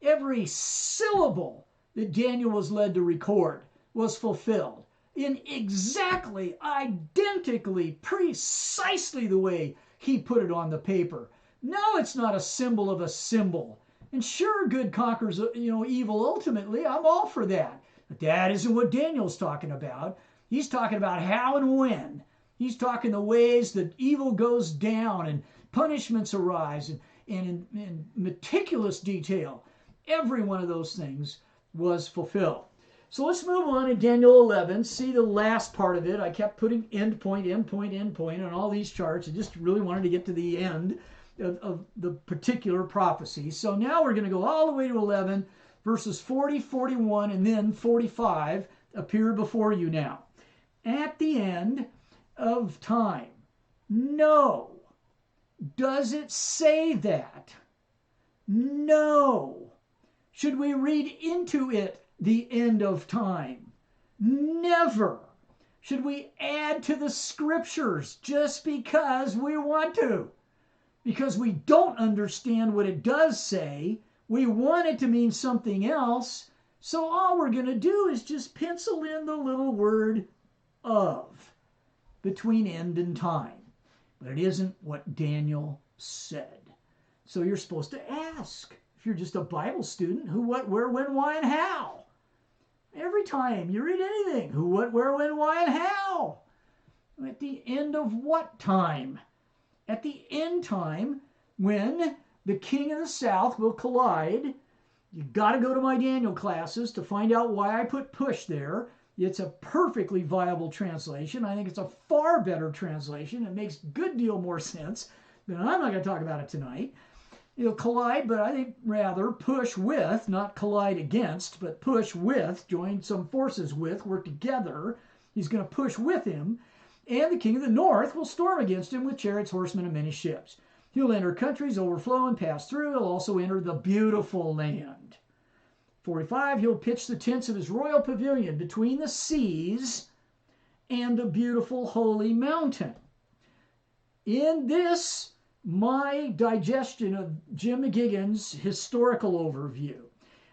Every syllable that Daniel was led to record was fulfilled in exactly, identically, precisely the way he put it on the paper. No, it's not a symbol of a symbol. And sure, good conquers, evil ultimately. I'm all for that. But that isn't what Daniel's talking about. He's talking about how and when. He's talking the ways that evil goes down and punishments arise, and in meticulous detail. Every one of those things was fulfilled. So let's move on to Daniel 11. See the last part of it. I kept putting end point on all these charts. I just really wanted to get to the end of the particular prophecy. So now we're going to go all the way to 11, verses 40, 41, and then 45 appear before you now. At the end of time. No. Does it say that? No. Should we read into it the end of time? Never. Should we add to the scriptures just because we want to? Because we don't understand what it does say. We want it to mean something else. So all we're going to do is just pencil in the little word of between end and time. But it isn't what Daniel said. So you're supposed to ask. If you're just a Bible student, who, what, where, when, why, and how. Every time you read anything, who, what, where, when, why, and how. At the end of what time? At the end time, when the king of the south will collide. You've got to go to my Daniel classes to find out why I put push there. It's a perfectly viable translation. I think it's a far better translation. It makes a good deal more sense. But I'm not going to talk about it tonight. Collide, but I think rather push with, not collide against, but push with, join some forces with, work together. He's going to push with him. And the king of the north will storm against him with chariots, horsemen, and many ships. He'll enter countries, overflow, and pass through. He'll also enter the beautiful land. 45, he'll pitch the tents of his royal pavilion between the seas and the beautiful holy mountain. In this, my digestion of Jim McGigan's historical overview,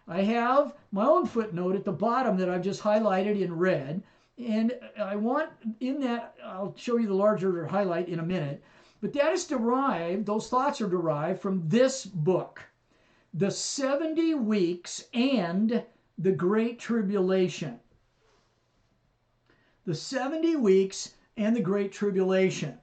I have my own footnote at the bottom that I've just highlighted in red. And I want, in that, I'll show you the larger highlight in a minute, but that is derived, those thoughts are derived from this book, The 70 Weeks and the Great Tribulation. The 70 Weeks and the Great Tribulation.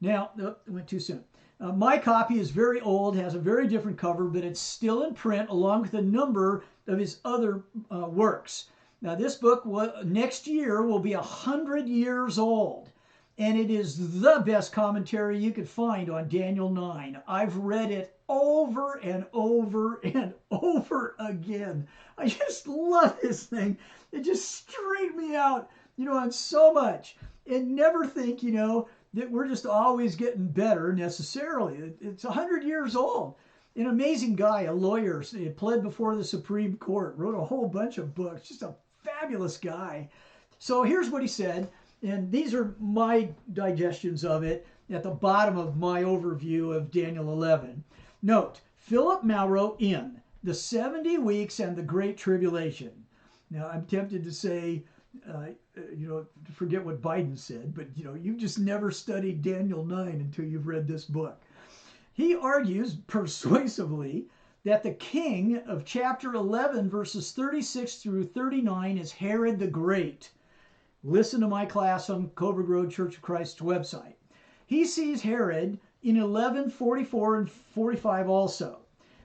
Now, I went too soon. My copy is very old, has a very different cover, but it's still in print along with a number of his other works. Now, this book next year will be 100 years old, and it is the best commentary you could find on Daniel 9. I've read it over and over and over again. I just love this thing. It just straightened me out, on so much. And never think, that we're just always getting better necessarily. It's 100 years old. An amazing guy, a lawyer, he pled before the Supreme Court, wrote a whole bunch of books, just a fabulous guy. So here's what he said, and these are my digestions of it at the bottom of my overview of Daniel 11. Note, Philip Mauro in The 70 Weeks and the Great Tribulation. Now, I'm tempted to say, forget what Biden said, but, you've just never studied Daniel 9 until you've read this book. He argues persuasively that the king of chapter 11, verses 36 through 39 is Herod the Great. Listen to my class on Cobra Grove Church of Christ's website. He sees Herod in 11, 44, and 45 also.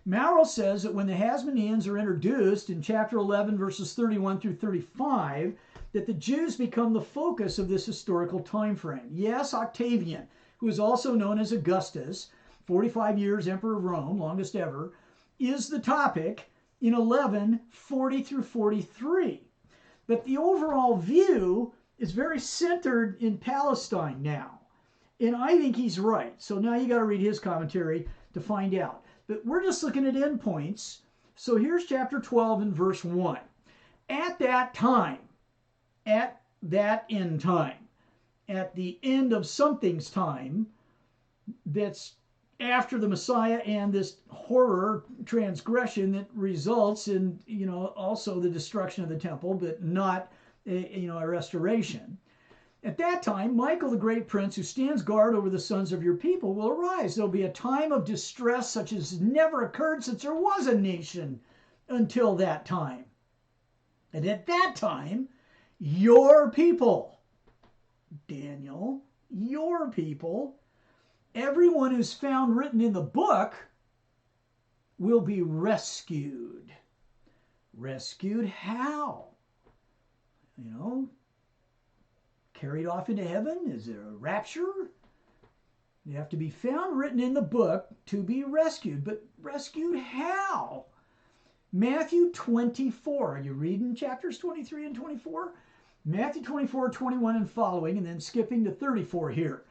Mauro says that when the Hasmoneans are introduced in chapter 11, verses 31 through 35, that the Jews become the focus of this historical time frame. Yes, Octavian, who is also known as Augustus, 45 years emperor of Rome, longest ever, is the topic in 11, 40 through 43. But the overall view is very centered in Palestine now. And I think he's right. So now you got to read his commentary to find out. But we're just looking at endpoints. So here's chapter 12 and verse 1. At that time, at that end time, at the end of something's time, that's after the Messiah and this horror transgression that results in, also the destruction of the temple, but not a restoration. At that time, Michael, the great prince who stands guard over the sons of your people, will arise. There'll be a time of distress such as never occurred since there was a nation until that time. And at that time, your people, Daniel, your people, everyone who's found written in the book will be rescued. Rescued how? Carried off into heaven? Is there a rapture? You have to be found written in the book to be rescued. But rescued how? Matthew 24. Are you reading chapters 23 and 24? Matthew 24, 21 and following, and then skipping to 34 here.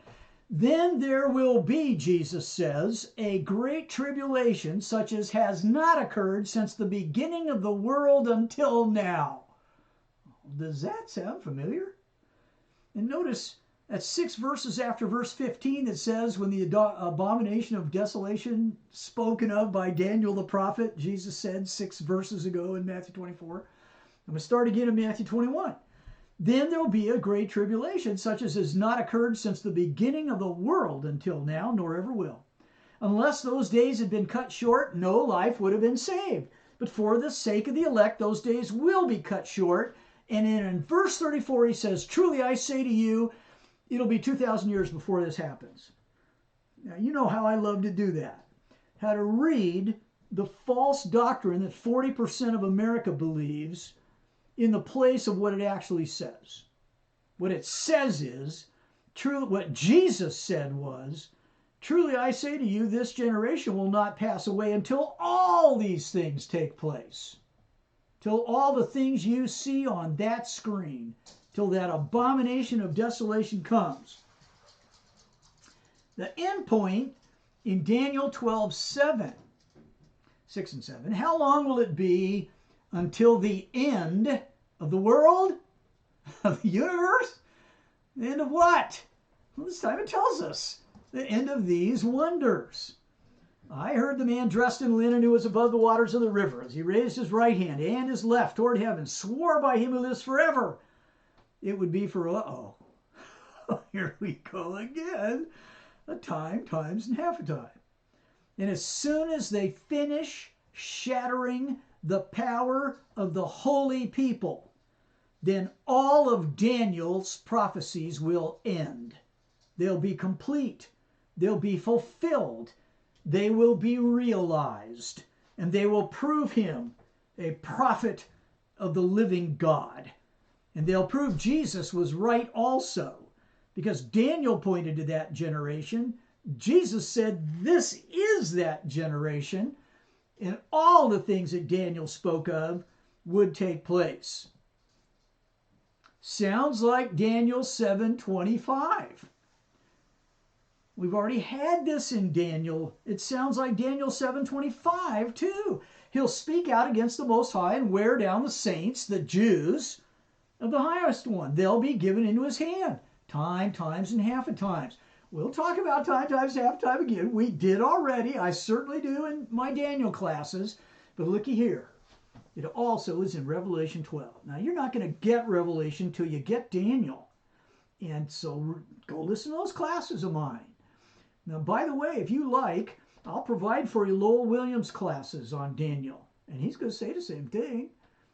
Then there will be, Jesus says, a great tribulation such as has not occurred since the beginning of the world until now. Does that sound familiar? And notice that 6 verses after verse 15 that says, when the abomination of desolation spoken of by Daniel the prophet, Jesus said 6 verses ago in Matthew 24. I'm going to start again in Matthew 21. Then there'll be a great tribulation, such as has not occurred since the beginning of the world until now, nor ever will. Unless those days had been cut short, no life would have been saved. But for the sake of the elect, those days will be cut short. And in verse 34, he says, truly I say to you, it'll be 2,000 years before this happens. Now, you know how I love to do that. How to read the false doctrine that 40% of America believes in the place of what it actually says. What it says is, true. What Jesus said was, truly I say to you, this generation will not pass away until all these things take place. Till all the things you see on that screen, till that abomination of desolation comes. The end point in Daniel 12:7, 6 and 7. How long will it be until the end of the world, of the universe? The end of what? Well, this time it tells us the end of these wonders. I heard the man dressed in linen who was above the waters of the river, as he raised his right hand and his left toward heaven, swore by him who lives forever. It would be for, here we go again, a time, times, and half a time. And as soon as they finish shattering the power of the holy people, then all of Daniel's prophecies will end. They'll be complete. They'll be fulfilled. They will be realized. And they will prove him a prophet of the living God. And they'll prove Jesus was right also. Because Daniel pointed to that generation. Jesus said, this is that generation. And all the things that Daniel spoke of would take place. Sounds like Daniel 7:25. We've already had this in Daniel. It sounds like Daniel 7:25 too. He'll speak out against the Most High and wear down the saints, the Jews of the highest one. They'll be given into his hand. Time, times, and half a times. We'll talk about time, times, half a time again. We did already. I certainly do in my Daniel classes. But looky here. It also is in Revelation 12. Now, you're not going to get Revelation until you get Daniel. And so go listen to those classes of mine. Now, by the way, if you like, I'll provide for you Lowell Williams classes on Daniel. And he's going to say the same thing.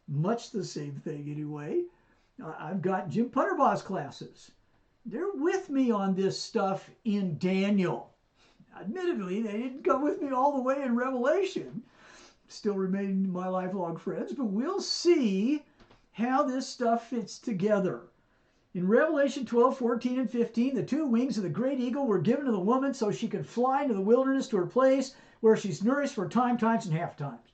Much the same thing anyway. I've got Jim Putterbaugh's classes. They're with me on this stuff in Daniel. Admittedly, they didn't come with me all the way in Revelation. Still remain my lifelong friends, but we'll see how this stuff fits together. In Revelation 12, 14, and 15, the 2 wings of the great eagle were given to the woman so she could fly into the wilderness to her place where she's nourished for time, times, and half times.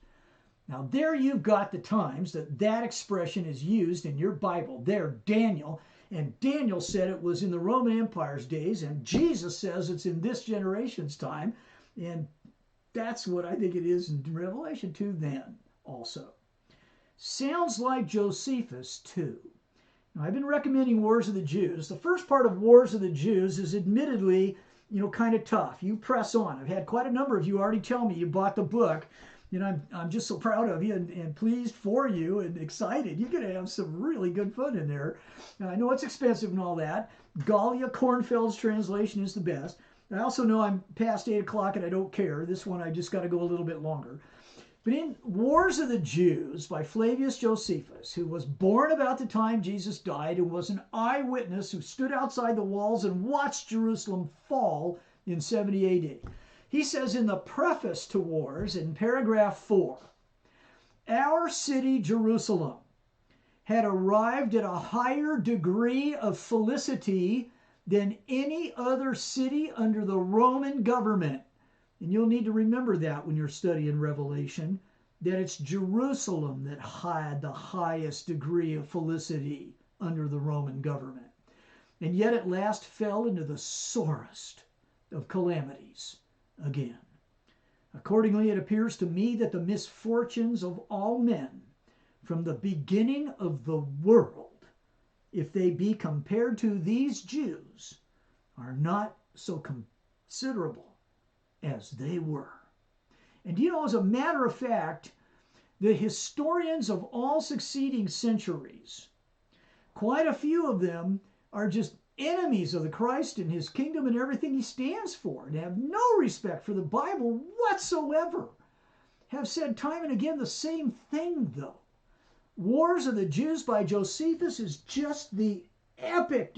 Now there you've got the times that expression is used in your Bible. There, Daniel. And Daniel said it was in the Roman Empire's days, and Jesus says it's in this generation's time. And that's what I think it is in Revelation 2 then also. Sounds like Josephus too. Now, I've been recommending Wars of the Jews. The first part of Wars of the Jews is admittedly, kind of tough. You press on. I've had quite a number of you already tell me you bought the book. I'm just so proud of you and pleased for you and excited. You're going to have some really good fun in there. Now, I know it's expensive and all that. Galia Kornfeld's translation is the best. I also know I'm past 8 o'clock and I don't care. This one I just got to go a little bit longer. But in Wars of the Jews by Flavius Josephus, who was born about the time Jesus died and was an eyewitness who stood outside the walls and watched Jerusalem fall in 70 AD. He says in the preface to Wars, in paragraph 4, our city, Jerusalem, had arrived at a higher degree of felicity than any other city under the Roman government. And you'll need to remember that when you're studying Revelation, that it's Jerusalem that had the highest degree of felicity under the Roman government. And yet at last fell into the sorest of calamities again. Accordingly, it appears to me that the misfortunes of all men from the beginning of the world, if they be compared to these Jews, are not so considerable as they were. And as a matter of fact, the historians of all succeeding centuries, quite a few of them are just enemies of the Christ and his kingdom and everything he stands for, and have no respect for the Bible whatsoever. Have said time and again the same thing, though. Wars of the Jews by Josephus is just the epic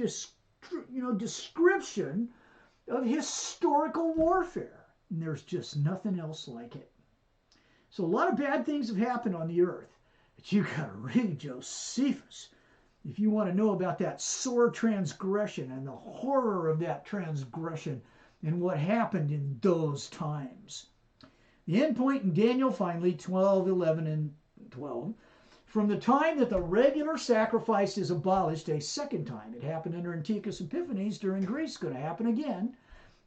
description of historical warfare. And there's just nothing else like it. So a lot of bad things have happened on the earth. But you got to read Josephus if you want to know about that sore transgression and the horror of that transgression and what happened in those times. The end point in Daniel, finally, 12, 11, and 12. From the time that the regular sacrifice is abolished a second time, it happened under Antiochus Epiphanes during Greece, it's going to happen again,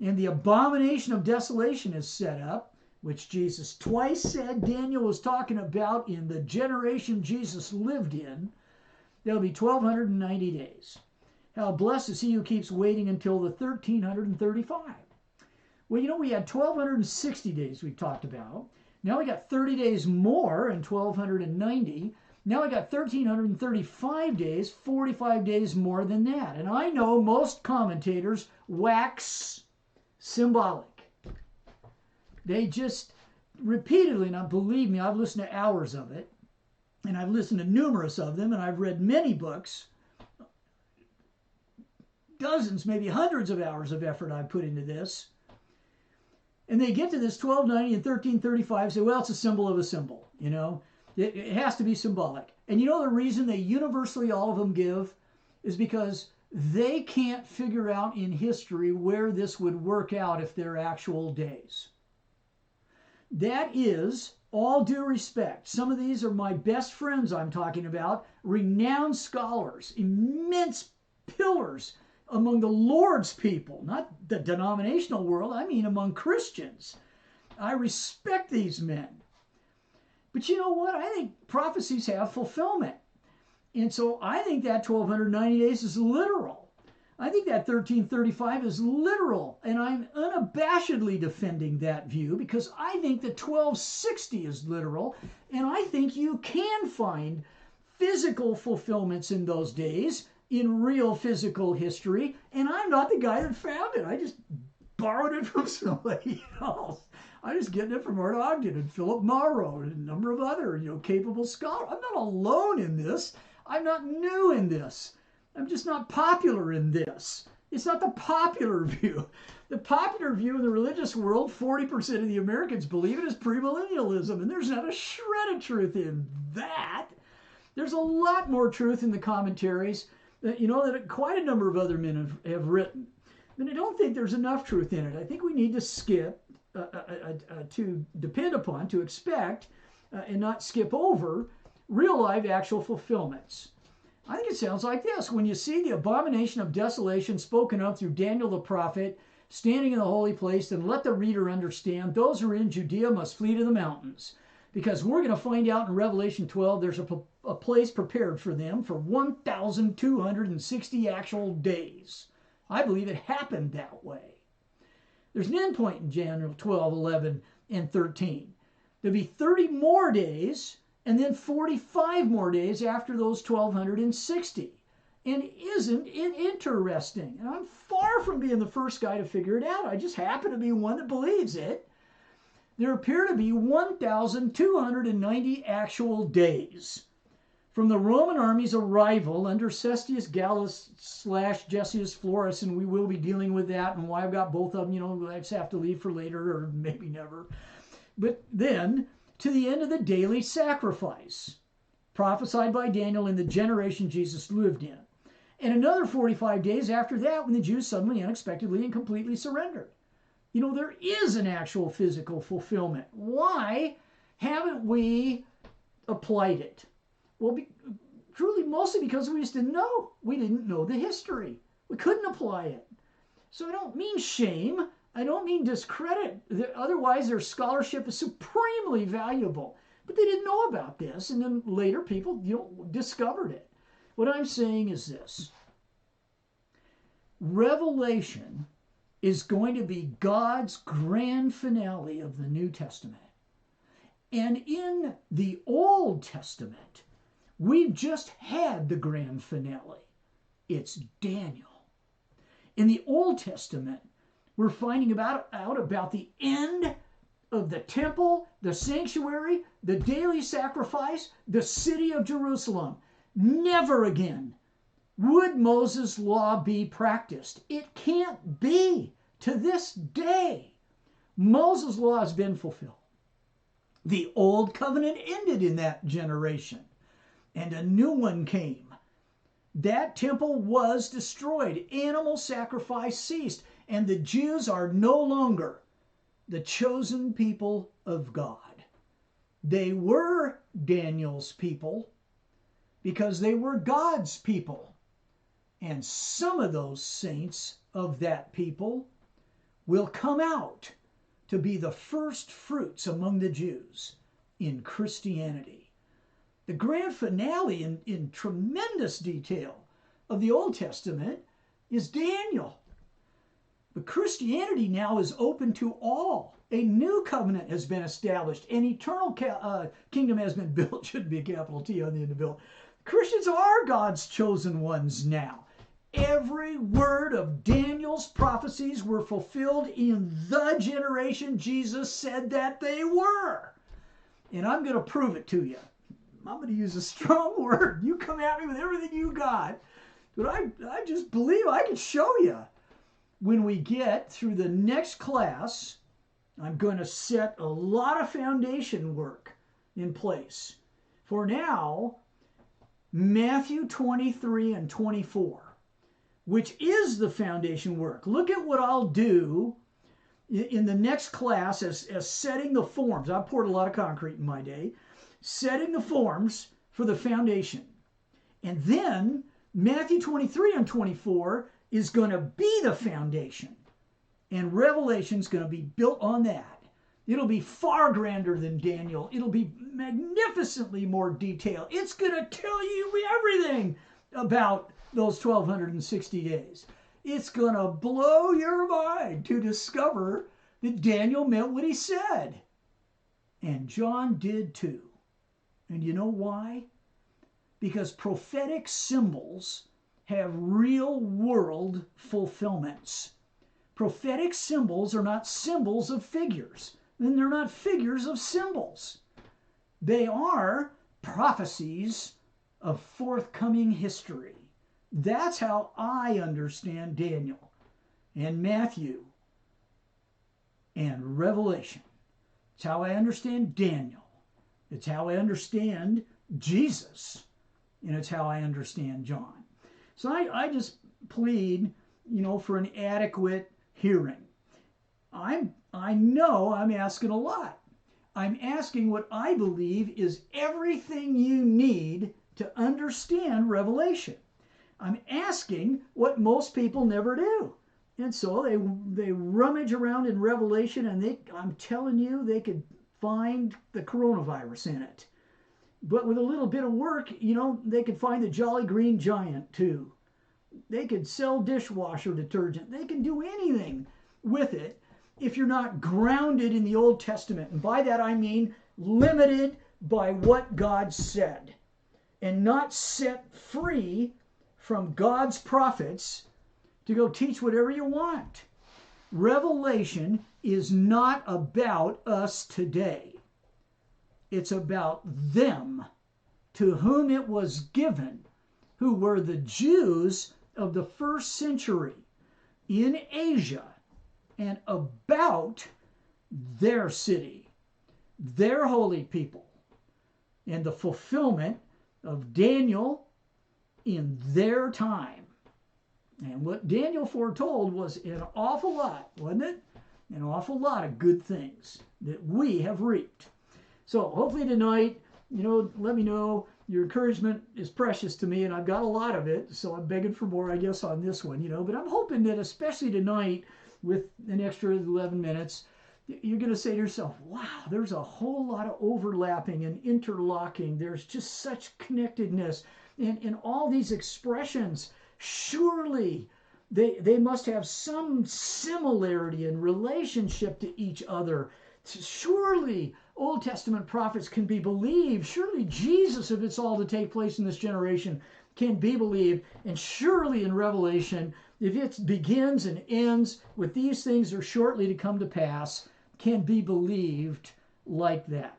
and the abomination of desolation is set up, which Jesus twice said Daniel was talking about in the generation Jesus lived in. There'll be 1,290 days. How blessed is he who keeps waiting until the 1,335. Well, we had 1,260 days we talked about. Now we got 30 days more in 1,290. Now we got 1,335 days, 45 days more than that. And I know most commentators wax symbolic. They just repeatedly, now believe me, I've listened to hours of it, and I've listened to numerous of them, and I've read many books, dozens, maybe hundreds of hours of effort I've put into this. And they get to this 1290 and 1335, say, well, it's a symbol of a symbol, It has to be symbolic. And the reason they universally, all of them, give is because they can't figure out in history where this would work out if they're actual days. That is, all due respect. Some of these are my best friends I'm talking about, renowned scholars, immense pillars among the Lord's people, not the denominational world, I mean among Christians. I respect these men. But you know what? I think prophecies have fulfillment. And so I think that 1,290 days is literal. I think that 1335 is literal. And I'm unabashedly defending that view because I think that 1260 is literal. And I think you can find physical fulfillments in those days in real physical history. And I'm not the guy that found it. I just borrowed it from somebody else. I'm just getting it from Art Ogden and Philip Morrow and a number of other, capable scholars. I'm not alone in this. I'm not new in this. I'm just not popular in this. It's not the popular view. The popular view in the religious world, 40% of the Americans believe it, is premillennialism, and there's not a shred of truth in that. There's a lot more truth in the commentaries that quite a number of other men have written. And I don't think there's enough truth in it. I think we need to skip, to depend upon, to expect, and not skip over real life actual fulfillments. I think it sounds like this. When you see the abomination of desolation spoken of through Daniel the prophet, standing in the holy place, then let the reader understand those who are in Judea must flee to the mountains. Because we're going to find out in Revelation 12 there's a place prepared for them for 1,260 actual days. I believe it happened that way. There's an end point in Daniel 12, 11, and 13. There'll be 30 more days and then 45 more days after those 1260. And isn't it interesting? And I'm far from being the first guy to figure it out. I just happen to be one that believes it. There appear to be 1,290 actual days from the Roman army's arrival under Cestius Gallus / Gessius Florus, and we will be dealing with that and why I've got both of them. I just have to leave for later or maybe never. But then to the end of the daily sacrifice, prophesied by Daniel in the generation Jesus lived in. And another 45 days after that when the Jews suddenly, unexpectedly, and completely surrendered. There is an actual physical fulfillment. Why haven't we applied it? Well, truly, mostly because we just didn't know. We didn't know the history. We couldn't apply it. So I don't mean shame. I don't mean discredit. Otherwise, their scholarship is supremely valuable. But they didn't know about this, and then later people discovered it. What I'm saying is this. Revelation is going to be God's grand finale of the New Testament. And in the Old Testament, we've just had the grand finale. It's Daniel. In the Old Testament, we're finding out about the end of the temple, the sanctuary, the daily sacrifice, the city of Jerusalem. Never again would Moses' law be practiced. It can't be. To this day, Moses' law has been fulfilled. The old covenant ended in that generation, and a new one came. That temple was destroyed. Animal sacrifice ceased, and the Jews are no longer the chosen people of God. They were Daniel's people because they were God's people. And some of those saints of that people will come out to be the first fruits among the Jews in Christianity. The grand finale in tremendous detail of the Old Testament is Daniel. But Christianity now is open to all. A new covenant has been established. An eternal kingdom has been built. Shouldn't be a capital T on the end of built. Christians are God's chosen ones now. Every word of Daniel's prophecies were fulfilled in the generation Jesus said that they were. And I'm going to prove it to you. I'm going to use a strong word. You come at me with everything you got. But I just believe I can show you. When we get through the next class, I'm going to set a lot of foundation work in place. For now, Matthew 23 and 24. Which is the foundation work. Look at what I'll do in the next class as setting the forms. I poured a lot of concrete in my day. Setting the forms for the foundation. And then Matthew 23 and 24 is going to be the foundation. And Revelation's going to be built on that. It'll be far grander than Daniel. It'll be magnificently more detailed. It's going to tell you everything about those 1260 days. It's going to blow your mind to discover that Daniel meant what he said. And John did too. And you know why? Because prophetic symbols have real world fulfillments. Prophetic symbols are not symbols of figures. Then they're not figures of symbols. They are prophecies of forthcoming history. That's how I understand Daniel and Matthew and Revelation. It's how I understand Daniel. It's how I understand Jesus. And it's how I understand John. So I just plead, for an adequate hearing. I know I'm asking a lot. I'm asking what I believe is everything you need to understand Revelation. I'm asking what most people never do. And so they rummage around in Revelation and I'm telling you, they could find the coronavirus in it. But with a little bit of work, they could find the Jolly Green Giant too. They could sell dishwasher detergent. They can do anything with it. if you're not grounded in the Old Testament. And by that I mean limited by what God said and not set free from God's prophets to go teach whatever you want. Revelation is not about us today. It's about them to whom it was given, who were the Jews of the first century in Asia, and about their city, their holy people, and the fulfillment of Daniel in their time. And what Daniel foretold was an awful lot, wasn't it? An awful lot of good things that we have reaped. So hopefully tonight, let me know. Your encouragement is precious to me, and I've got a lot of it, so I'm begging for more, I guess, on this one, But I'm hoping that especially tonight, with an extra 11 minutes, you're going to say to yourself, wow, there's a whole lot of overlapping and interlocking. There's just such connectedness in all these expressions. Surely they must have some similarity and relationship to each other. Surely Old Testament prophets can be believed. Surely Jesus, if it's all to take place in this generation, can be believed. And surely in Revelation, if it begins and ends with these things are shortly to come to pass, can be believed like that.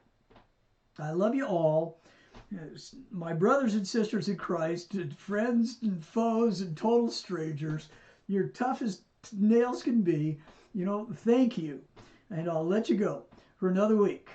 I love you all. My brothers and sisters in Christ, and friends and foes and total strangers, you're tough as nails can be. Thank you. And I'll let you go for another week.